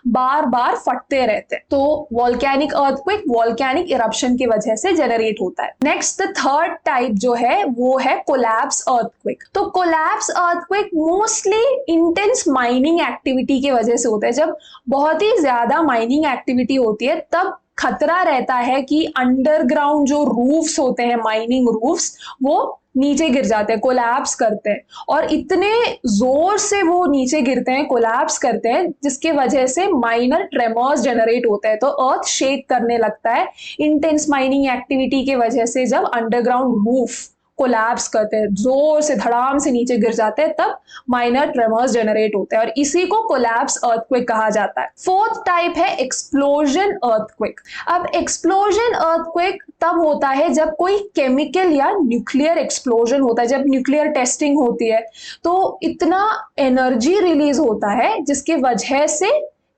बार बार फटते रहते हैं। तो वॉल्केनिक अर्थक्वेक वॉल्केनिक इरप्शन की वजह से जनरेट होता है। नेक्स्ट द थर्ड टाइप जो है वो है कोलैप्स अर्थक्वेक। तो collapse earthquake mostly intense mining activity की वजह से होता है। जब बहुत ही ज्यादा माइनिंग एक्टिविटी होती है तब खतरा रहता है कि अंडरग्राउंड जो रूफ्स होते हैं, माइनिंग रूफ्स, वो नीचे गिर जाते हैं, कोलैप्स करते हैं, और इतने जोर से वो नीचे गिरते हैं, कोलैप्स करते हैं, जिसके वजह से माइनर ट्रेमर्स जनरेट होते हैं। तो अर्थ शेक करने लगता है इंटेंस माइनिंग एक्टिविटी के वजह से। जब अंडरग्राउंड मूव कोलैप्स करते हैं, जोर से धड़ाम से नीचे गिर जाते हैं, तब माइनर ट्रेमर्स जनरेट होते हैं, और इसी को कोलैप्स अर्थक्वेक कहा जाता है। फोर्थ टाइप है एक्सप्लोजन अर्थक्वेक। अब एक्सप्लोजन अर्थक्वेक तब होता है जब कोई केमिकल या न्यूक्लियर एक्सप्लोजन होता है, जब न्यूक्लियर टेस्टिंग होती है, तो इतना एनर्जी रिलीज होता है जिसकी वजह से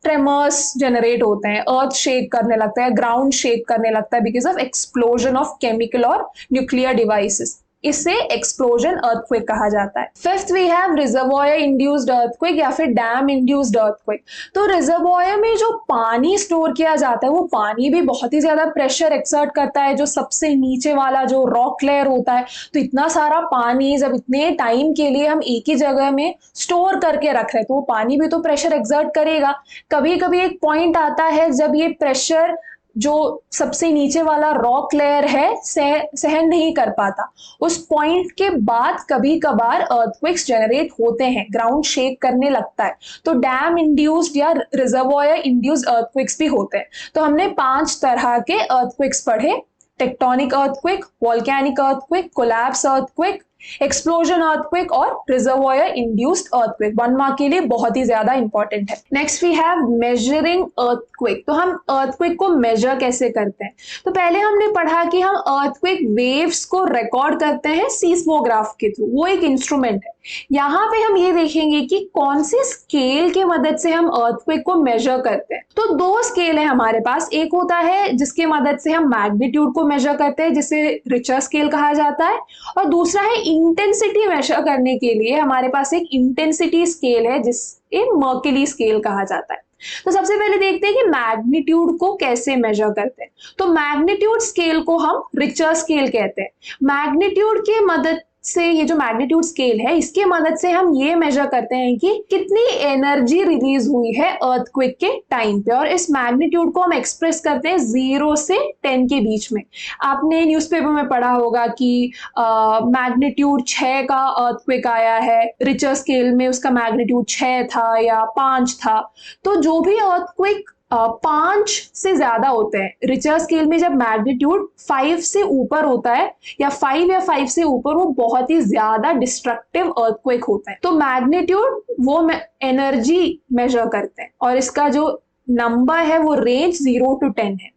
ट्रेमर्स जनरेट होते हैं, अर्थ शेक करने लगता है, ग्राउंड शेक करने लगता है, because of explosion of chemical और न्यूक्लियर डिवाइसेस। इसे एक्सप्लोजन अर्थक्वेक कहा जाता है। Fifth we have reservoir induced earthquake या फिर डैम इंड्यूस्ड अर्थक्वेक। तो रिजर्वॉयर में जो पानी स्टोर किया जाता है, वो पानी भी बहुत ही ज्यादा प्रेशर एक्सर्ट करता है, जो सबसे नीचे वाला जो रॉक लेयर होता है। तो इतना सारा पानी जब इतने टाइम के लिए हम एक ही जगह में स्टोर करके रख रहे हैं, तो वो पानी भी तो प्रेशर एक्सर्ट करेगा। कभी कभी एक पॉइंट आता है जब ये प्रेशर जो सबसे नीचे वाला रॉक लेयर है सहन नहीं कर पाता। उस पॉइंट के बाद कभी कभार अर्थक्वेक्स जनरेट होते हैं, ग्राउंड शेक करने लगता है, तो डैम इंड्यूस्ड या रिजर्वॉयर इंड्यूस्ड अर्थक्वेक्स भी होते हैं। तो हमने 5 तरह के अर्थक्वेक्स पढ़े: tectonic earthquake, volcanic earthquake, collapse earthquake, explosion earthquake और रिजर्वॉयर इंड्यूस्ड अर्थक्वेक। 1 मार्क के लिए बहुत ही ज्यादा इंपॉर्टेंट है। Next we have measuring earthquake. तो हम अर्थक्वेक को मेजर कैसे करते हैं? तो पहले हमने पढ़ा कि हम अर्थक्वेक वेव्स को रिकॉर्ड करते हैं सीस्मोग्राफ के थ्रू, वो एक इंस्ट्रूमेंट है। यहाँ पे हम ये देखेंगे कि कौन सी स्केल की मदद से हम अर्थक्वेक को मेजर करते हैं। तो 2 स्केल है हमारे पास। एक होता है जिसके मदद से हम मैग्नीट्यूड को मेजर करते हैं, जिसे रिचर स्केल कहा जाता है, और दूसरा है इंटेंसिटी मेजर करने के लिए हमारे पास एक इंटेंसिटी स्केल है, जिसे मर्कली स्केल कहा जाता है। तो सबसे पहले देखते हैं कि मैग्नीट्यूड को कैसे मेजर करते हैं। तो मैग्नीट्यूड स्केल को हम रिचर स्केल कहते हैं। मैग्नीट्यूड की मदद से, ये जो मैग्नीट्यूड स्केल है, इसके मदद से हम ये मेजर करते हैं कि कितनी एनर्जी रिलीज हुई है अर्थक्वेक के टाइम पे, और इस मैग्नीट्यूड को हम एक्सप्रेस करते हैं 0 से 10 के बीच में। आपने न्यूज़पेपर में पढ़ा होगा कि मैग्नीट्यूड 6 का अर्थक्वेक आया है, रिचर स्केल में उसका मैग्नीट्यूड 6 था या 5 था। तो जो भी अर्थक्वेक 5 से ज्यादा होते हैं, रिचर स्केल में जब मैग्नीट्यूड 5 से ऊपर होता है या 5 से ऊपर, वो बहुत ही ज्यादा डिस्ट्रक्टिव अर्थक्वेक होता है। तो मैग्नीट्यूड वो एनर्जी मेजर करते हैं, और इसका जो नंबर है वो रेंज 0 to 10 है।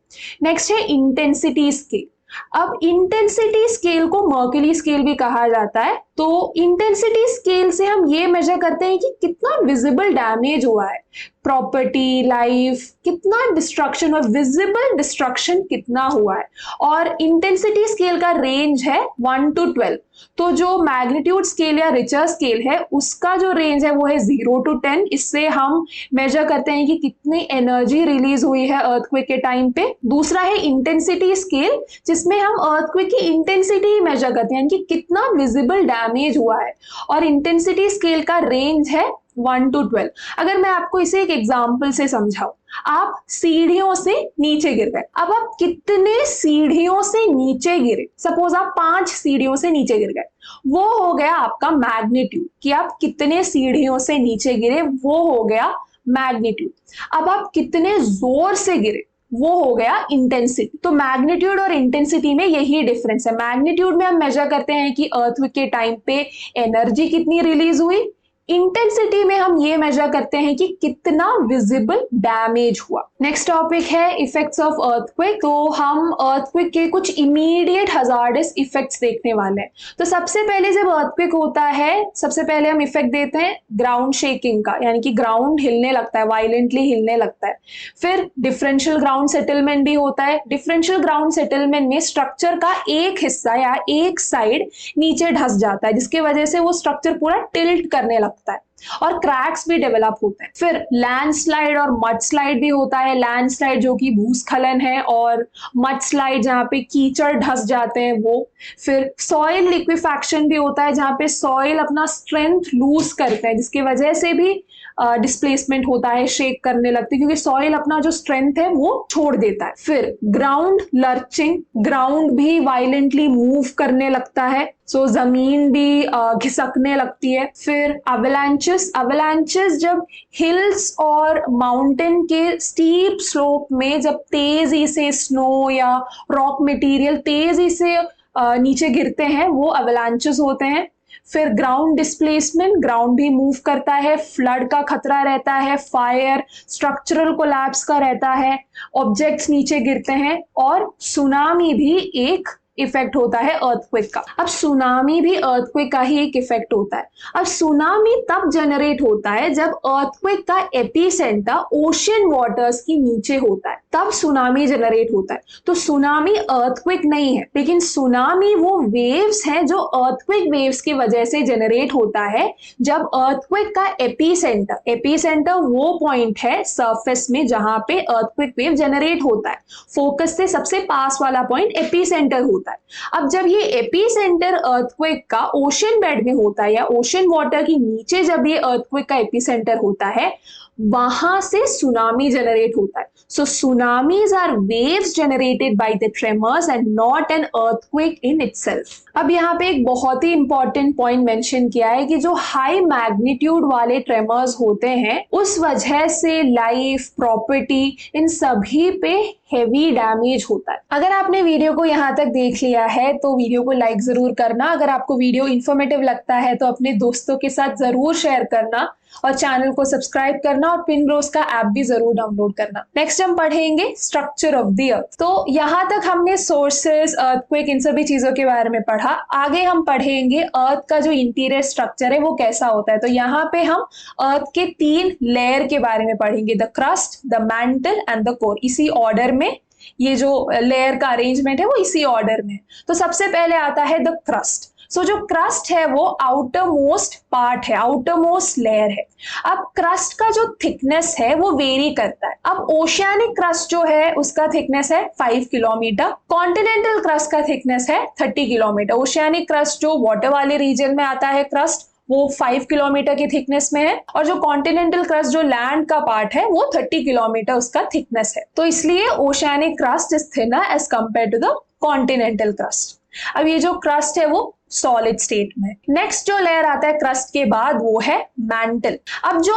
नेक्स्ट है इंटेंसिटी स्केल। अब इंटेंसिटी स्केल को मर्कली स्केल भी कहा जाता है। तो इंटेंसिटी स्केल से हम ये मेजर करते हैं कि कितना विजिबल डैमेज हुआ है, प्रॉपर्टी, लाइफ, कितना डिस्ट्रक्शन और विजिबल डिस्ट्रक्शन कितना हुआ है। और इंटेंसिटी स्केल का रेंज है 1 to 12। तो जो मैग्नीट्यूड स्केल या रिचर स्केल है, उसका जो रेंज है वो है 0 to 10। इससे हम मेजर करते हैं कि कितनी एनर्जी रिलीज हुई है अर्थक्वेक के टाइम पे। दूसरा है इंटेंसिटी स्केल, जिसमें हम अर्थक्वेक की इंटेंसिटी मेजर करते हैं, कि कितना विजिबल डैमेज हुआ है, और इंटेंसिटी स्केल का रेंज है 1 to 12। अगर मैं आपको इसे एक एग्जाम्पल से समझाऊं, आप सीढ़ियों से नीचे गिर गए। अब आप कितने सीढ़ियों से नीचे गिरे, सपोज आप 5 सीढ़ियों से नीचे गिर गए, वो हो गया आपका मैग्नीट्यूड, कि आप कितने सीढ़ियों से नीचे गिरे, वो हो गया मैग्नीट्यूड। अब आप कितने जोर से गिरे, वो हो गया इंटेंसिटी। तो मैग्नीट्यूड और इंटेंसिटी में यही डिफरेंस है। मैग्नीट्यूड में हम मेजर करते हैं कि अर्थक्वेक के टाइम पे एनर्जी कितनी रिलीज हुई, इंटेंसिटी में हम ये मेजर करते हैं कि कितना विजिबल डैमेज हुआ। नेक्स्ट टॉपिक है इफेक्ट्स ऑफ अर्थक्वेक। तो हम अर्थक्वेक के कुछ इमीडिएट हजार्डस इफेक्ट्स देखने वाले हैं। तो सबसे पहले जब अर्थक्वेक होता है, सबसे पहले हम इफेक्ट देते हैं ग्राउंड शेकिंग का, यानी कि ग्राउंड हिलने लगता है, वायलेंटली हिलने लगता है। फिर डिफरेंशियल ग्राउंड सेटलमेंट भी होता है। डिफरेंशियल ग्राउंड सेटलमेंट में स्ट्रक्चर का एक हिस्सा या एक साइड नीचे धंस जाता है, जिसकी वजह से वो स्ट्रक्चर पूरा टिल्ट करने लगता है और क्रैक्स भी डेवलप होते हैं। फिर लैंडस्लाइड और मड स्लाइड भी होता है। लैंडस्लाइड जो कि भूस्खलन है, और मड स्लाइड जहाँ पे कीचड़ धंस जाते हैं वो। फिर सॉइल लिक्विफैक्शन भी होता है, जहाँ पे सॉइल अपना स्ट्रेंथ लूज करते हैं, जिसकी वजह से भी डिस्प्लेसमेंट होता है, शेक करने लगती है, क्योंकि सॉइल अपना जो स्ट्रेंथ है वो छोड़ देता है। फिर ग्राउंड लर्चिंग, ग्राउंड भी वायलेंटली मूव करने लगता है, सो जमीन भी घिसकने लगती है। फिर अवलांचेस, अवलांचेस जब हिल्स और माउंटेन के स्टीप स्लोप में जब तेजी से स्नो या रॉक मटेरियल तेजी से नीचे गिरते हैं, वो अवलांचेस होते हैं। फिर ग्राउंड डिस्प्लेसमेंट, ग्राउंड भी मूव करता है, फ्लड का खतरा रहता है, फायर, स्ट्रक्चरल कोलैप्स का रहता है, ऑब्जेक्ट्स नीचे गिरते हैं, और सुनामी भी एक इफेक्ट होता है अर्थक्वेक का। अब सुनामी भी अर्थक्वेक का ही एक इफेक्ट होता है। अब सुनामी तब जनरेट होता है जब अर्थक्वेक का एपिसेंटर ओशियन वाटर्स के नीचे होता है, तब सुनामी जनरेट होता है। तो सुनामी अर्थक्वेक नहीं है, लेकिन सुनामी वो वेव्स हैं जो अर्थक्वेक वेव्स की वजह से जनरेट होता है जब अर्थक्वेक का एपिसेंटर, एपिसेंटर वो पॉइंट है सरफेस में जहां पे अर्थक्वेक वेव जनरेट होता है। फोकस से सबसे पास वाला पॉइंट एपिसेंटर होता है। अब जब ये एपिसेंटर अर्थक्वेक का ओशन बेड में होता है या ओशन वाटर के नीचे जब ये अर्थक्वेक का एपिसेंटर होता है, वहां से सुनामी जनरेट होता है। So tsunamis are waves generated by the tremors and not an earthquake in itself. अब यहाँ पे एक बहुत ही इंपॉर्टेंट पॉइंट मेंशन किया है कि जो हाई मैग्नीट्यूड वाले ट्रेमर्स होते हैं, उस वजह से लाइफ, प्रॉपर्टी, इन सभी पे हेवी डैमेज होता है। अगर आपने वीडियो को यहाँ तक देख लिया है तो वीडियो को लाइक जरूर करना। अगर आपको वीडियो इंफॉर्मेटिव लगता है तो अपने दोस्तों के साथ जरूर शेयर करना, और चैनल को सब्सक्राइब करना, और पिनरोज का ऐप भी जरूर डाउनलोड करना। नेक्स्ट हम पढ़ेंगे स्ट्रक्चर ऑफ द अर्थ। तो यहाँ तक हमने सोर्सेस, अर्थक्वेक, इन सभी चीजों के बारे में पढ़ा। आगे हम पढ़ेंगे अर्थ का जो इंटीरियर स्ट्रक्चर है वो कैसा होता है। तो यहाँ पे हम अर्थ के 3 लेयर के बारे में पढ़ेंगे, the crust, the mantle and the core. इसी ऑर्डर में ये जो लेयर का अरेंजमेंट है वो इसी ऑर्डर में। तो सबसे पहले आता है द क्रस्ट। सो जो क्रस्ट है वो आउटर मोस्ट पार्ट है, आउटर मोस्ट लेयर है। अब क्रस्ट का जो थिकनेस है वो वेरी करता है। अब ओशियानिक क्रस्ट जो है उसका थिकनेस है 5 किलोमीटर, कॉन्टिनेंटल क्रस्ट का थिकनेस है 30 किलोमीटर। ओशियानिक क्रस्ट जो वाटर वाले रीजन में आता है क्रस्ट, वो 5 किलोमीटर की थिकनेस में है, और जो कॉन्टिनेंटल क्रस्ट जो लैंड का पार्ट है वो 30 किलोमीटर उसका थिकनेस है। तो इसलिए oceanic crust is thinner as compared to the continental crust. अब ये जो क्रस्ट है वो सॉलिड स्टेट में। नेक्स्ट जो लेयर आता है क्रस्ट के बाद वो है मैंटल। अब जो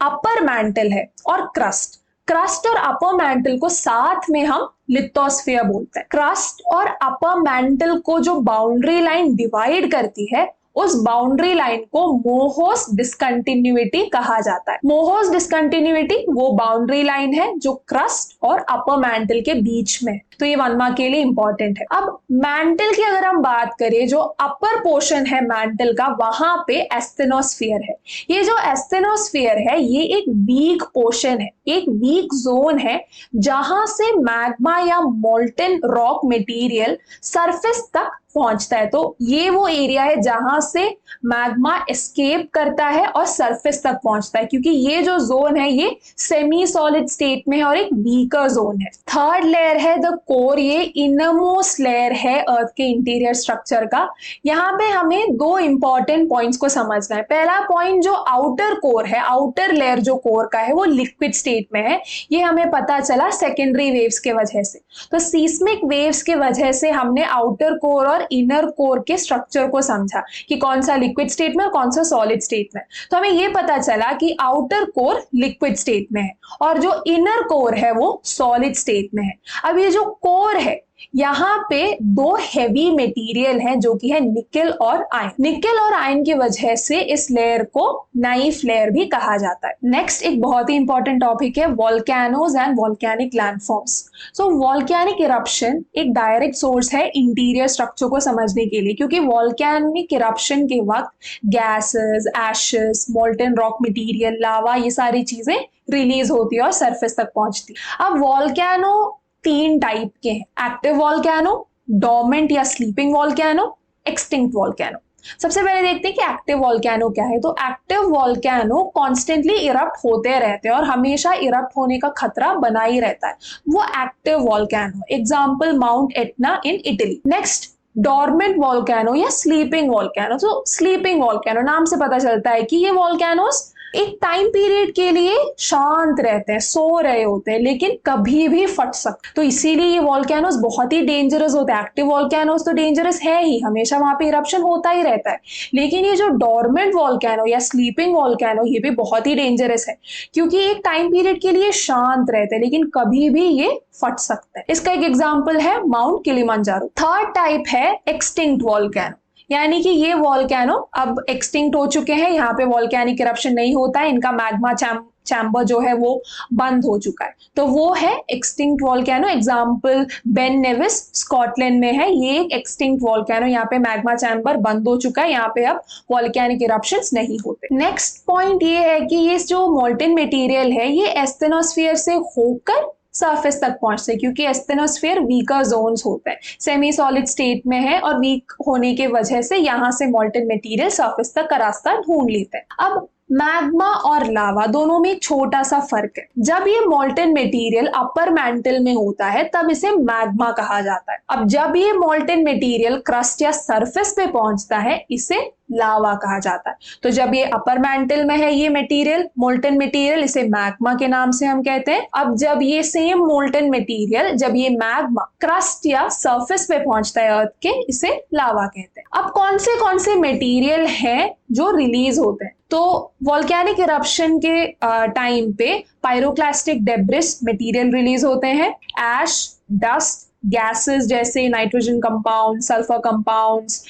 अपर मैंटल है और क्रस्ट, क्रस्ट और अपर मैंटल को साथ में हम लिथोस्फीयर बोलते हैं। क्रस्ट और अपर मैंटल को जो बाउंड्री लाइन डिवाइड करती है, उस बाउंड्री लाइन को मोहोस डिस्कंटिन्यूटी कहा जाता है। मोहोस डिस्कंटिन्यूटी वो बाउंड्री लाइन है जो क्रस्ट और अपर मैंटल के बीच में, तो ये 1 मार्क के लिए इंपॉर्टेंट है। अब मैंटल की अगर हम बात करें, जो अपर पोर्शन है मैंटल का, वहां पे एस्थेनोस्फीयर है। ये जो एस्थेनोस्फीयर है ये एक वीक पोर्शन है, एक वीक जोन है, जहां से मैग्मा या मोल्टन रॉक मटेरियल सरफेस तक पहुंचता है। तो ये वो एरिया है जहां से मैग्मा एस्केप करता है और सरफेस तक पहुंचता है, क्योंकि ये जो जोन है ये सेमी सॉलिड स्टेट में है और एक वीकर जोन है। थर्ड लेयर है द कोर। ये इनरमोस्ट लेयर है अर्थ के इंटीरियर स्ट्रक्चर का। यहाँ पे हमें 2 इंपॉर्टेंट पॉइंट्स को समझना है। पहला पॉइंट, जो आउटर कोर है, आउटर लेयर जो कोर का है वो लिक्विड स्टेट में है। ये हमें पता चला सेकेंडरी वेव्स के वजह से। तो सीस्मिक वेव्स के वजह से हमने आउटर कोर और इनर कोर के स्ट्रक्चर को समझा कि कौन सा लिक्विड स्टेट में और कौन सा सॉलिड स्टेट में। तो हमें ये पता चला कि आउटर कोर लिक्विड स्टेट में है और जो इनर कोर है वो सॉलिड स्टेट में है। अब ये जो कोर है, यहाँ पे 2 हेवी मटेरियल हैं जो कि है निकेल और आयन। निकेल और आयन की वजह से इस लेयर को नाइफ लेयर भी कहा जाता है। नेक्स्ट एक बहुत ही इंपॉर्टेंट टॉपिक है volcanoes and volcanic landforms. So volcanic eruption एक डायरेक्ट सोर्स है इंटीरियर स्ट्रक्चर को समझने के लिए, क्योंकि वोल्केनिक इरप्शन के वक्त gases, ashes, molten rock material, lava, ये सारी चीजें रिलीज होती है और सरफेस तक पहुंचती है। अब वोल्केनो 3 टाइप के हैं, एक्टिव वोल्केनो, डोर्मेंट या स्लीपिंग वोल्केनो, एक्सटिंक्ट वोल्केनो। सबसे पहले देखते हैं कि एक्टिव वोल्केनो क्या है। तो एक्टिव वोल्केनो कॉन्स्टेंटली इरप्ट होते रहते हैं और हमेशा इरप्ट होने का खतरा बना ही रहता है, वो active volcano. Example mount Etna in Italy. Next dormant volcano या स्लीपिंग वोल्केनो। तो स्लीपिंग वोल्केनो नाम से पता चलता है कि ये वोल्केनोस एक टाइम पीरियड के लिए शांत रहते हैं, सो रहे होते हैं, लेकिन कभी भी फट सकते। तो इसीलिए ये वॉल्केनोस बहुत ही डेंजरस होते हैं। एक्टिव वॉल्केनोस तो डेंजरस है ही, हमेशा वहां पे इरप्शन होता ही रहता है, लेकिन ये जो डोरमेंट वॉल्केनो या स्लीपिंग वॉल्केनो ये भी बहुत ही डेंजरस है, क्योंकि एक टाइम पीरियड के लिए शांत रहते हैं लेकिन कभी भी ये फट सकते हैं। इसका एक एग्जांपल है माउंट किलिमंजारो। थर्ड टाइप है एक्सटिंक्ट वॉल्केनो, यानी कि ये वॉल्केनो अब एक्सटिंक्ट हो चुके हैं, यहाँ पे वॉल्केनिक इरप्शन नहीं होता है, इनका मैग्मा चैम्बर जो है वो बंद हो चुका है, तो वो है extinct volcano. Example Ben नेविस Scotland में है, ये एक एक्सटिंक्ट वॉल्केनो, यहाँ पे मैग्मा चैम्बर बंद हो चुका है, यहाँ पे अब वॉल्केनिक इरप्शंस नहीं होते। नेक्स्ट पॉइंट ये है कि ये जो मोल्टन मटेरियल है ये एस्थेनोस्फीयर से होकर सरफेस तक पहुंचते हैं, क्योंकि एस्थेनोस्फीयर वीकर जोन्स होते हैं, सेमी सॉलिड स्टेट में है और वीक होने के वजह से यहाँ से मोल्टन मटेरियल सरफेस तक का रास्ता ढूंढ लेते हैं। अब मैग्मा और लावा दोनों में एक छोटा सा फर्क है। जब ये मोल्टन मटेरियल अपर मैंटल में होता है तब इसे मैग्मा कहा जाता है। अब जब ये मोल्टन मटेरियल क्रस्ट या सरफेस पे पहुंचता है इसे लावा कहा जाता है। तो जब ये अपर मैंटल में है ये मटेरियल, मोल्टन मटेरियल, इसे मैग्मा के नाम से हम कहते हैं। अब जब ये सेम मोल्टन मटेरियल, जब ये मैग्मा क्रस्ट या सरफेस पे पहुंचता है अर्थ के, इसे लावा कहते हैं। अब कौन से मटेरियल हैं जो रिलीज होते हैं? तो वॉल्केनिक इरप्शन के टाइम पे पायरोक्लास्टिक डेब्रिस मटेरियल रिलीज होते हैं, ऐश, डस्ट, गैसेस जैसे nitrogen compound, sulphur compounds,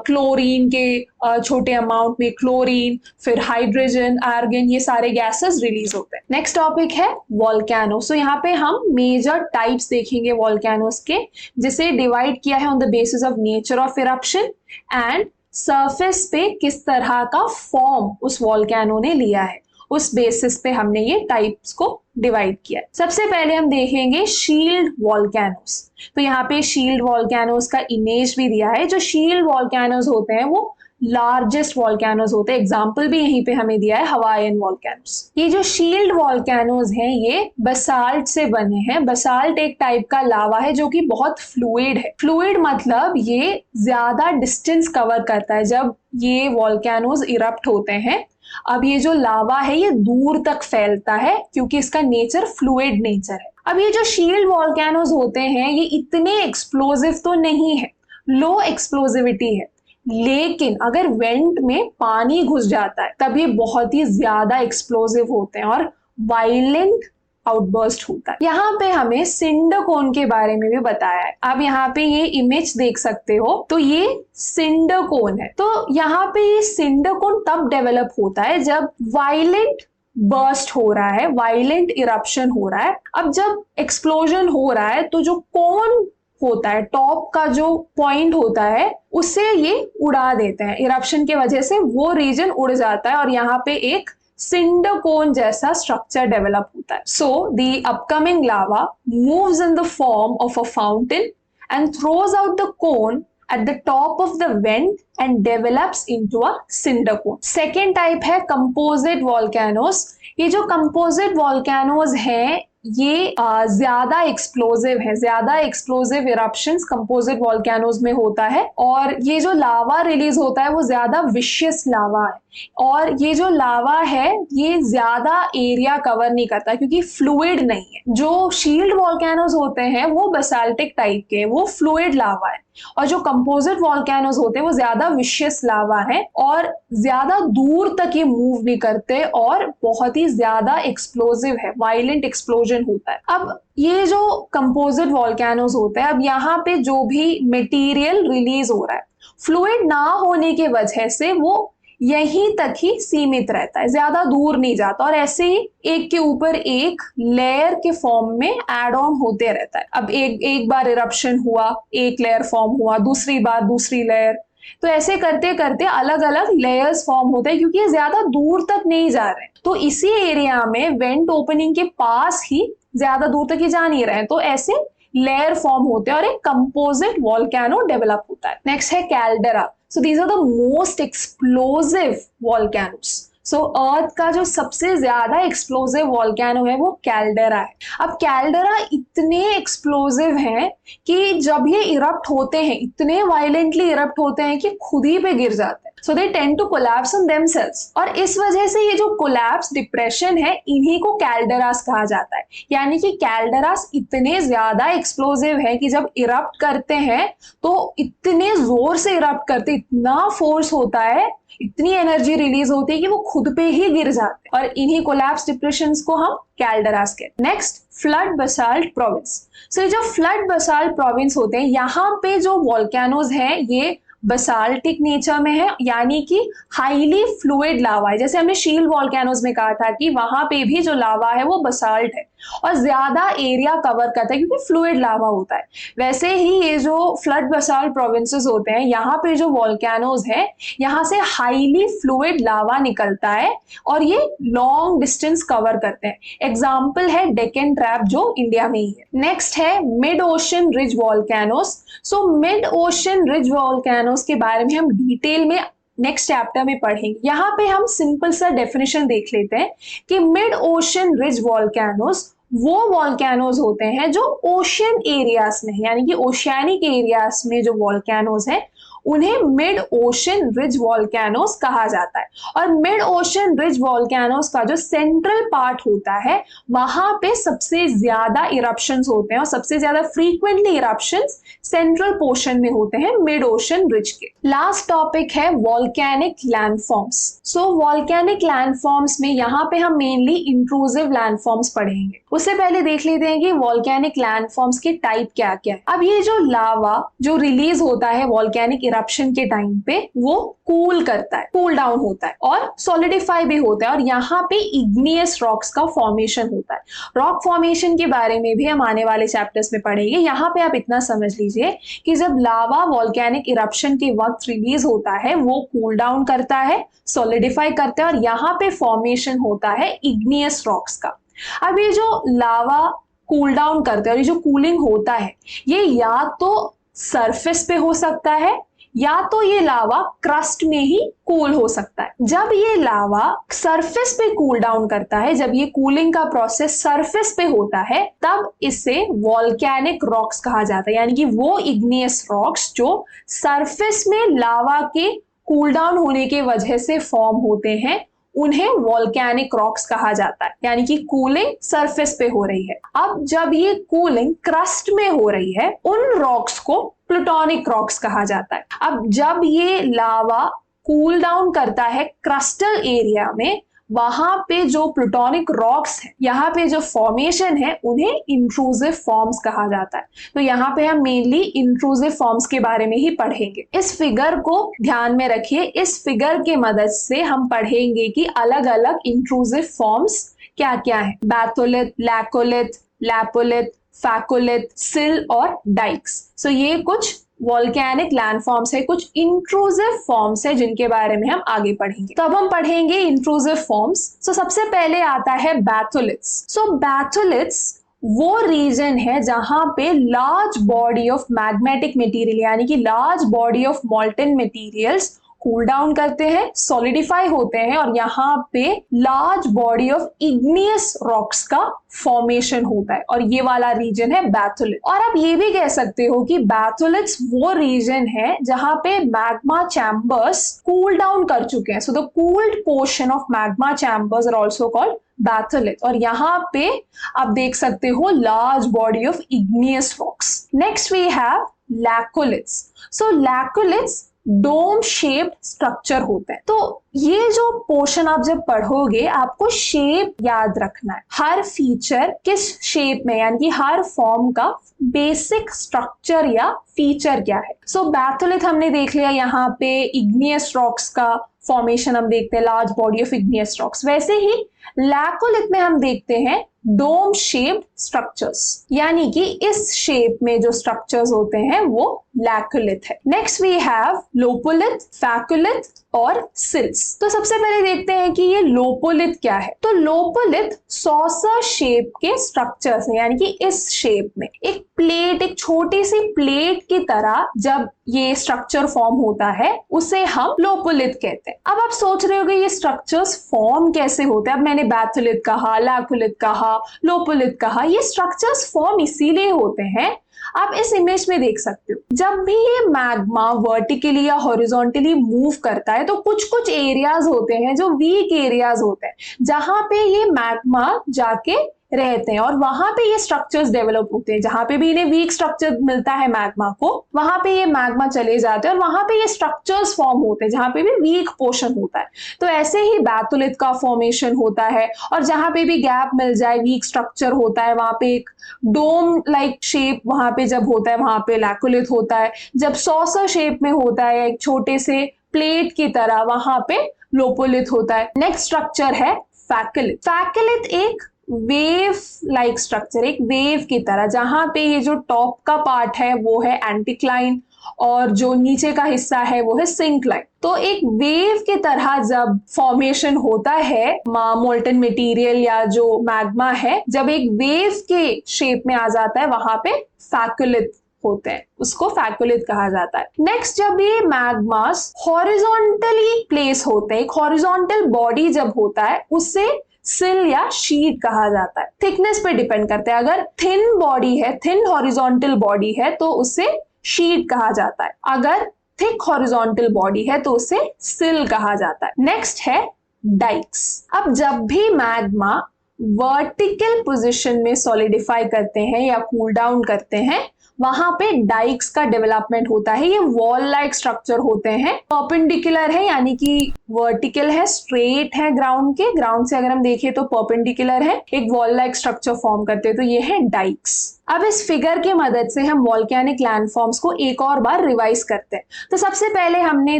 chlorine के छोटे अमाउंट में क्लोरीन, फिर हाइड्रोजन, आर्गन, ये सारे गैसेस रिलीज होते हैं। नेक्स्ट टॉपिक है वॉल्केनो। सो यहाँ पे हम मेजर टाइप्स देखेंगे वॉल्केनोस के, जिसे डिवाइड किया है on the basis of nature of eruption and surface पे किस तरह का फॉर्म उस वॉल्केनो ने लिया है, उस बेसिस पे हमने ये टाइप्स को डिवाइड किया है। सबसे पहले हम देखेंगे शील्ड वॉल्केनोस। तो यहाँ पे शील्ड वॉल्केनोस का इमेज भी दिया है। जो शील्ड वॉल्केनोस होते हैं वो लार्जेस्ट वॉल्केनोस होते हैं। एग्जाम्पल भी यहीं पे हमें दिया है, हवाईयन वॉल्केनोस। ये जो शील्ड वॉल्केनोस हैं ये बसाल्ट से बने हैं। बसाल्ट एक टाइप का लावा है जो कि बहुत फ्लूइड है। फ्लूइड मतलब ये ज्यादा डिस्टेंस कवर करता है जब ये वॉल्केनोस इरप्ट होते हैं। अब ये जो लावा है ये दूर तक फैलता है क्योंकि इसका नेचर फ्लूइड नेचर है। अब ये जो शील्ड वॉल्केनोस होते हैं ये इतने एक्सप्लोजिव तो नहीं है, लो एक्सप्लोजिविटी है, लेकिन अगर वेंट में पानी घुस जाता है तब ये बहुत ही ज्यादा एक्सप्लोजिव होते हैं और वायलेंट आउटबर्स्ट होता है। यहाँ पे हमें सिंडर कोन के बारे में भी बताया है। आप यहाँ पे ये इमेज देख सकते हो, तो ये सिंडर कोन है। तो यहाँ पे ये सिंडर कोन तब डेवलप होता है जब वायलेंट बर्स्ट हो रहा है, वायलेंट इरप्शन हो रहा है। अब जब एक्सप्लोजन हो रहा है तो जो कोन होता है, टॉप का जो पॉइंट होता है, उसे ये उड़ा देते हैं। इरप्शन की वजह से वो रीजन उड़ जाता है और यहाँ पे एक सिंडर कोन जैसा स्ट्रक्चर डेवलप होता है। So the upcoming lava moves in the form of a fountain and throws out the cone at the top of the vent and develops into a cinder cone. Second type है composite volcanoes. ये जो composite volcanoes हैं ये ज्यादा explosive है, ज्यादा explosive eruptions composite volcanoes में होता है और ये जो लावा रिलीज होता है वो ज्यादा विशियस लावा है और ये जो लावा है ये ज्यादा एरिया कवर नहीं करता क्योंकि फ्लूइड नहीं है। जो शील्ड वॉल्केनोज होते हैं वो बेसाल्टिक टाइप के, वो फ्लूइड लावा है और जो कंपोजिट वॉल्केनोज होते हैं वो ज्यादा विशियस लावा है और ज्यादा दूर तक ये मूव नहीं करते और बहुत ही ज्यादा एक्सप्लोजिव है, वायलेंट एक्सप्लोजन होता है। अब ये जो कंपोजिट वॉल्केनोज होते हैं, अब यहाँ पे जो भी मटेरियल रिलीज हो रहा है फ्लूइड ना होने की वजह से वो यहीं तक ही सीमित रहता है, ज्यादा दूर नहीं जाता और ऐसे ही एक के ऊपर एक लेयर के फॉर्म में एड ऑन होते रहता है। अब एक बार इरप्शन हुआ, एक लेयर फॉर्म हुआ, दूसरी बार दूसरी लेयर, तो ऐसे करते करते अलग अलग लेयर्स फॉर्म होते हैं क्योंकि ये ज्यादा दूर तक नहीं जा रहे हैं। तो इसी एरिया में वेंट ओपनिंग के पास ही ज्यादा दूर तक ही जा नहीं रहे हैं, तो ऐसे लेयर फॉर्म होते हैं और एक कंपोजिट वॉल्केनो डेवलप होता है। नेक्स्ट है caldera. So these are the most explosive volcanoes. सो अर्थ का जो सबसे ज्यादा एक्सप्लोसिव वॉल्केनो है वो कैल्डेरा है। अब कैल्डेरा इतने एक्सप्लोसिव हैं कि जब ये इरप्ट होते हैं, इतने वायलेंटली इरप्ट होते हैं कि खुद ही पे गिर जाते हैं। So they tend to collapse on themselves, और इस वजह से ये जो कोलैप्स डिप्रेशन है इन्हीं को कैल्डेरास कहा जाता है। यानी कि कैल्डेरास इतने ज्यादा एक्सप्लोसिव है कि जब इरप्ट करते हैं तो इतने जोर से इरप्ट करते, इतना फोर्स होता है, इतनी एनर्जी रिलीज होती है कि वो खुद पे ही गिर जाते हैं, और इन्हीं कोलैप्स डिप्रेशंस को हम कैल्डेरास कहते हैं। Next, flood basalt province. So ये जो फ्लड बसाल्ट प्रोविंस होते हैं, यहाँ पे जो वॉल्केनोज हैं ये बसाल्टिक नेचर में है, यानी कि हाईली फ्लूइड लावा है। जैसे हमने शील्ड वॉल्केनोज में कहा था कि वहां पे भी जो लावा है वो बसाल्ट है और ज्यादा एरिया कवर करता है क्योंकि फ्लूइड लावा होता है। वैसे ही ये जो फ्लड बसाल्ट प्रोविंसेस होते हैं, यहाँ पे जो वॉल्केनोज है यहाँ से हाईली फ्लूइड लावा निकलता है और ये लॉन्ग डिस्टेंस कवर करते हैं। एग्जाम्पल है डेक्कन ट्रैप जो इंडिया में ही है। नेक्स्ट है mid ocean ridge volcanoes. So mid ocean ridge volcanoes के बारे में हम डिटेल में नेक्स्ट चैप्टर में पढ़ेंगे। यहाँ पे हम सिंपल सा डेफिनेशन देख लेते हैं कि मिड ओशन रिज वॉल्केनोज वो वॉल्केनोज होते हैं जो ओशियन एरियाज में, यानी कि ओशियानिक एरियाज में जो वॉल्केनोज हैं उन्हें मिड ओशन रिज वॉल्केनोज कहा जाता है। और मिड ओशन रिज वॉल्केनोज का जो सेंट्रल पार्ट होता है वहां पे सबसे ज्यादा इरप्शंस होते हैं और सबसे ज्यादा फ्रीक्वेंटली इरप्शंस सेंट्रल पोर्शन में होते हैं मिड ओशन रिज के। लास्ट टॉपिक है वॉल्केनिक लैंडफॉर्म्स। सो वॉल्केनिक लैंडफॉर्म्स में यहाँ पे हम मेनली इंट्रूसिव लैंडफॉर्म्स पढ़ेंगे। उससे पहले देख लेते हैं कि वॉल्केनिक लैंडफॉर्म्स के टाइप क्या क्या है। अब ये जो लावा जो रिलीज होता है वॉल्केनिक इरप्शन के टाइम पे वो कूल करता है, कूल डाउन होता है और सॉलिडिफाई भी होता है, और यहाँ पे इग्नियस रॉक्स का फॉर्मेशन होता है। रॉक फॉर्मेशन के बारे में भी हम आने वाले चैप्टर्स में पढ़ेंगे। यहाँ पे आप इतना समझ लीजिए कि जब लावा वॉल्केनिक इरप्शन के वक्त रिलीज होता है वो कूल डाउन करता है, सॉलिडिफाई करता है और यहाँ पे फॉर्मेशन होता है इग्नियस रॉक्स का। अब ये जो लावा कूल डाउन करता है और ये जो कूलिंग होता है ये या तो सरफेस पे हो सकता है या तो ये लावा क्रस्ट में ही कूल हो सकता है। जब ये लावा सरफेस पे कूल डाउन करता है, जब ये कूलिंग का प्रोसेस सरफेस पे होता है, तब इसे वॉल्केनिक रॉक्स कहा जाता है। यानी कि वो इग्नियस रॉक्स जो सरफेस में लावा के कूल डाउन होने के वजह से फॉर्म होते हैं उन्हें वॉल्केनिक रॉक्स कहा जाता है। यानी कि कूलिंग सरफेस पे हो रही है। अब जब ये कूलिंग क्रस्ट में हो रही है उन रॉक्स को प्लूटोनिक रॉक्स कहा जाता है। अब जब ये लावा कूल डाउन करता है क्रस्टल एरिया में, वहां पे जो प्लूटोनिक रॉक्स है, यहाँ पे जो फॉर्मेशन है उन्हें इंट्रूसिव फॉर्म्स कहा जाता है। तो यहाँ पे हम मेनली इंट्रूसिव फॉर्म्स के बारे में ही पढ़ेंगे। इस फिगर को ध्यान में रखिए। इस फिगर के मदद से हम पढ़ेंगे कि अलग अलग इंट्रूसिव फॉर्म्स क्या क्या है। बैथोलिथ, लैकोलिथ, लैपोलिथ, फैकोलिथ, सिल और डाइक्स। सो ये कुछ वॉल्केनिक लैंडफॉर्म्स है, कुछ इंट्रूसिव फॉर्म्स है जिनके बारे में हम आगे पढ़ेंगे। तो अब हम पढ़ेंगे इंट्रूसिव फॉर्म्स। सो सबसे पहले आता है बैथोलिथ्स। सो बैथोलिथ्स वो रीजन है जहां पे large body of magmatic material यानी कि large body of मॉल्टन materials cool down करते हैं, सॉलिडिफाई होते हैं और यहाँ पे large body of igneous rocks का फॉर्मेशन होता है और ये वाला रीजन है बैथोलिथ। और आप ये भी कह सकते हो कि बैथोलिथ्स वो रीजन है जहां पे मैग्मा चैम्बर्स कूल डाउन कर चुके हैं। So the cooled portion of magma chambers are also called batholith. और यहाँ पे आप देख सकते हो large body of igneous rocks. Next we have laccoliths. So laccoliths dome shaped structure होते हैं। तो ये जो पोर्शन आप जब पढ़ोगे आपको शेप याद रखना है। हर फीचर किस शेप में, यानी कि हर फॉर्म का बेसिक स्ट्रक्चर या फीचर क्या है। सो बैथोलिथ हमने देख लिया, यहाँ पे इग्नियस रॉक्स का फॉर्मेशन हम देखते हैं, large body of igneous rocks. वैसे ही लैकोलिथ में हम देखते हैं डोम शेप्ड स्ट्रक्चर्स, यानी कि इस शेप में जो स्ट्रक्चर्स होते हैं वो लैकुलिथ है। नेक्स्ट वी हैव लोपोलिथ, फैकुलिथ और सिल्स। तो सबसे पहले देखते हैं कि ये लोपोलिथ क्या है। तो लोपोलिथ सॉसर शेप के स्ट्रक्चर्स हैं, यानी कि इस शेप में एक प्लेट, एक छोटी सी प्लेट की तरह जब ये स्ट्रक्चर फॉर्म होता है उसे हम लोपोलिथ कहते हैं। अब आप सोच रहे होंगे ये स्ट्रक्चर्स फॉर्म कैसे होते हैं। अब मैंने बैथोलिथ कहा, लैकुलिथ कहा, लोपोलिथ कहा, ये स्ट्रक्चर्स फॉर्म इसीलिए होते हैं, आप इस इमेज में देख सकते हो। जब भी ये मैग्मा वर्टिकली या हॉरिजॉन्टली मूव करता है तो कुछ कुछ एरियाज होते हैं जो वीक एरियाज होते हैं, जहां पे ये मैग्मा जाके रहते हैं और वहां पे ये स्ट्रक्चर्स डेवलप होते हैं। जहां पे भी इन्हें वीक स्ट्रक्चर मिलता है मैग्मा को, वहां पे ये मैग्मा चले जाते हैं और वहां पे ये स्ट्रक्चर्स फॉर्म होते हैं जहां पे भी वीक पोर्शन होता है। तो ऐसे ही बैथोलिथ का फॉर्मेशन होता है और जहां पे भी गैप मिल जाए, वीक स्ट्रक्चर होता है, वहां पे एक डोम लाइक शेप वहां पे जब होता है वहां पे लैकुलिथ होता है। जब सॉसर शेप में होता है एक छोटे से प्लेट की तरह, वहां पे लोपोलिथ होता है। नेक्स्ट स्ट्रक्चर है फैकुलिथ। फैकुलिथ एक वेव लाइक स्ट्रक्चर, एक वेव की तरह, जहां पे ये जो टॉप का पार्ट है वो है एंटीक्लाइन और जो नीचे का हिस्सा है वो है सिंक्लाइन। तो एक वेव की तरह जब फॉर्मेशन होता है मोल्टन मटेरियल या जो मैग्मा है, जब एक वेव के शेप में आ जाता है वहां पे फैकुलिथ होते हैं, उसको फैकुलिथ कहा जाता है। नेक्स्ट, जब ये मैग्मास हॉरिजॉन्टली प्लेस होते हैं, एक हॉरिजॉन्टल बॉडी जब होता है उसे सिल या शीट कहा जाता है। थिकनेस पे डिपेंड करता है, अगर थिन बॉडी है, थिन हॉरिजॉन्टल बॉडी है तो उसे शीट कहा जाता है, अगर थिक हॉरिजॉन्टल बॉडी है तो उसे सिल कहा जाता है। नेक्स्ट है डाइक्स। अब जब भी मैग्मा वर्टिकल पोजीशन में सॉलिडिफाई करते हैं या कूल डाउन करते हैं, वहां पे डाइक्स का डेवलपमेंट होता है। ये वॉल लाइक स्ट्रक्चर होते हैं, परपेंडिकुलर है यानी कि वर्टिकल है, स्ट्रेट है ग्राउंड के, ग्राउंड से अगर हम देखें तो परपेंडिकुलर है, एक वॉल लाइक स्ट्रक्चर फॉर्म करते हैं, तो ये है डाइक्स। अब इस फिगर की मदद से हम वॉल्केनिक लैंडफॉर्म्स को एक और बार रिवाइज करते हैं। तो सबसे पहले हमने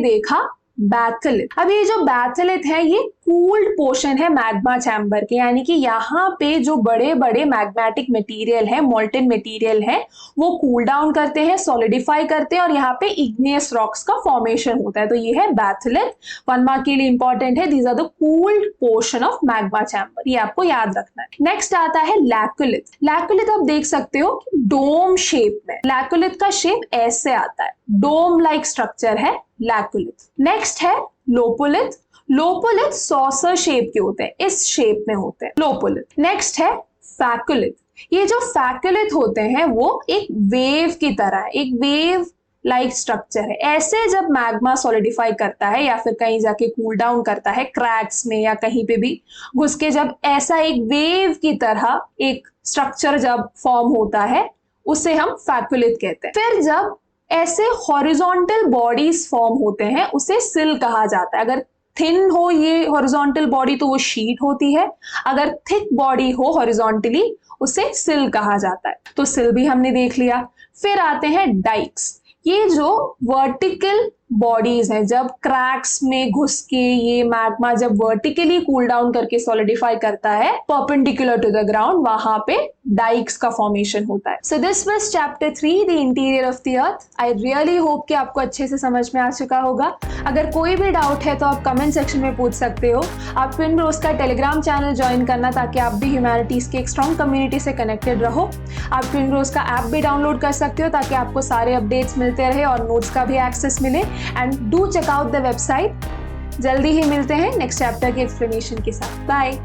देखा बैथोलिथ। अब ये जो बैथोलिथ है ये कूल्ड पोर्शन है मैग्मा चैम्बर के, यानी कि यहाँ पे जो बड़े बड़े मैग्मेटिक मटेरियल है, मोल्टन मटेरियल है, वो कूल डाउन करते हैं, सॉलिडिफाई करते हैं और यहाँ पे इग्नियस रॉक्स का फॉर्मेशन होता है। तो ये है बैथोलिथ, 1 मार्क के लिए इंपॉर्टेंट है। These are the cooled portion of magma chamber, ये आपको याद रखना है। नेक्स्ट आता है लैकुलिथ। लैकुलिथ आप देख सकते हो कि डोम शेप में, लैकुलिथ का शेप ऐसे आता है, डोम लाइक स्ट्रक्चर है लैकुलिथ। नेक्स्ट है लोपोलिथ। लोपोलिथ सॉसर शेप के होते हैं, इस शेप में होते हैं लोपोलिथ। नेक्स्ट है फैकुलिथ। ये जो फैकुलिथ होते हैं वो एक वेव की तरह है, एक वेव लाइक स्ट्रक्चर है। ऐसे जब मैग्मा सॉलिडिफाई करता है या फिर कहीं जाके कूल डाउन करता है क्रैक्स में या कहीं पे भी घुस के, जब ऐसा एक वेव की तरह एक स्ट्रक्चर जब फॉर्म होता है उसे हम फैकुलिथ कहते हैं। फिर जब ऐसे हॉरिजॉन्टल बॉडीज फॉर्म होते हैं उसे सिल कहा जाता है। अगर थिन हो ये हॉरिजॉन्टल बॉडी तो वो शीट होती है, अगर थिक बॉडी हो हॉरिजॉन्टली उसे सिल कहा जाता है। तो सिल भी हमने देख लिया। फिर आते हैं डाइक्स। ये जो वर्टिकल बॉडीज हैं, जब क्रैक्स में घुस के ये मैग्मा जब वर्टिकली कूल डाउन करके सॉलिडिफाई करता है परपेंडिकुलर टू द ग्राउंड, वहां पे डाइक्स का फॉर्मेशन होता है। So this was chapter 3, the interior of the earth. I really hope कि आपको अच्छे से समझ में आ चुका होगा। अगर कोई भी डाउट है तो आप कमेंट सेक्शन में पूछ सकते हो। आप ट्विन ब्रोस का टेलीग्राम चैनल ज्वाइन करना ताकि आप भी ह्यूमैनिटीज के एक स्ट्रॉन्ग कम्युनिटी से कनेक्टेड रहो। आप ट्विन ब्रोस का ऐप भी डाउनलोड कर सकते हो ताकि आपको सारे अपडेट्स मिलते रहे और नोट्स का भी एक्सेस मिले। And do check out the website. जल्दी ही मिलते हैं नेक्स्ट चैप्टर के एक्सप्लेनेशन के साथ। बाय।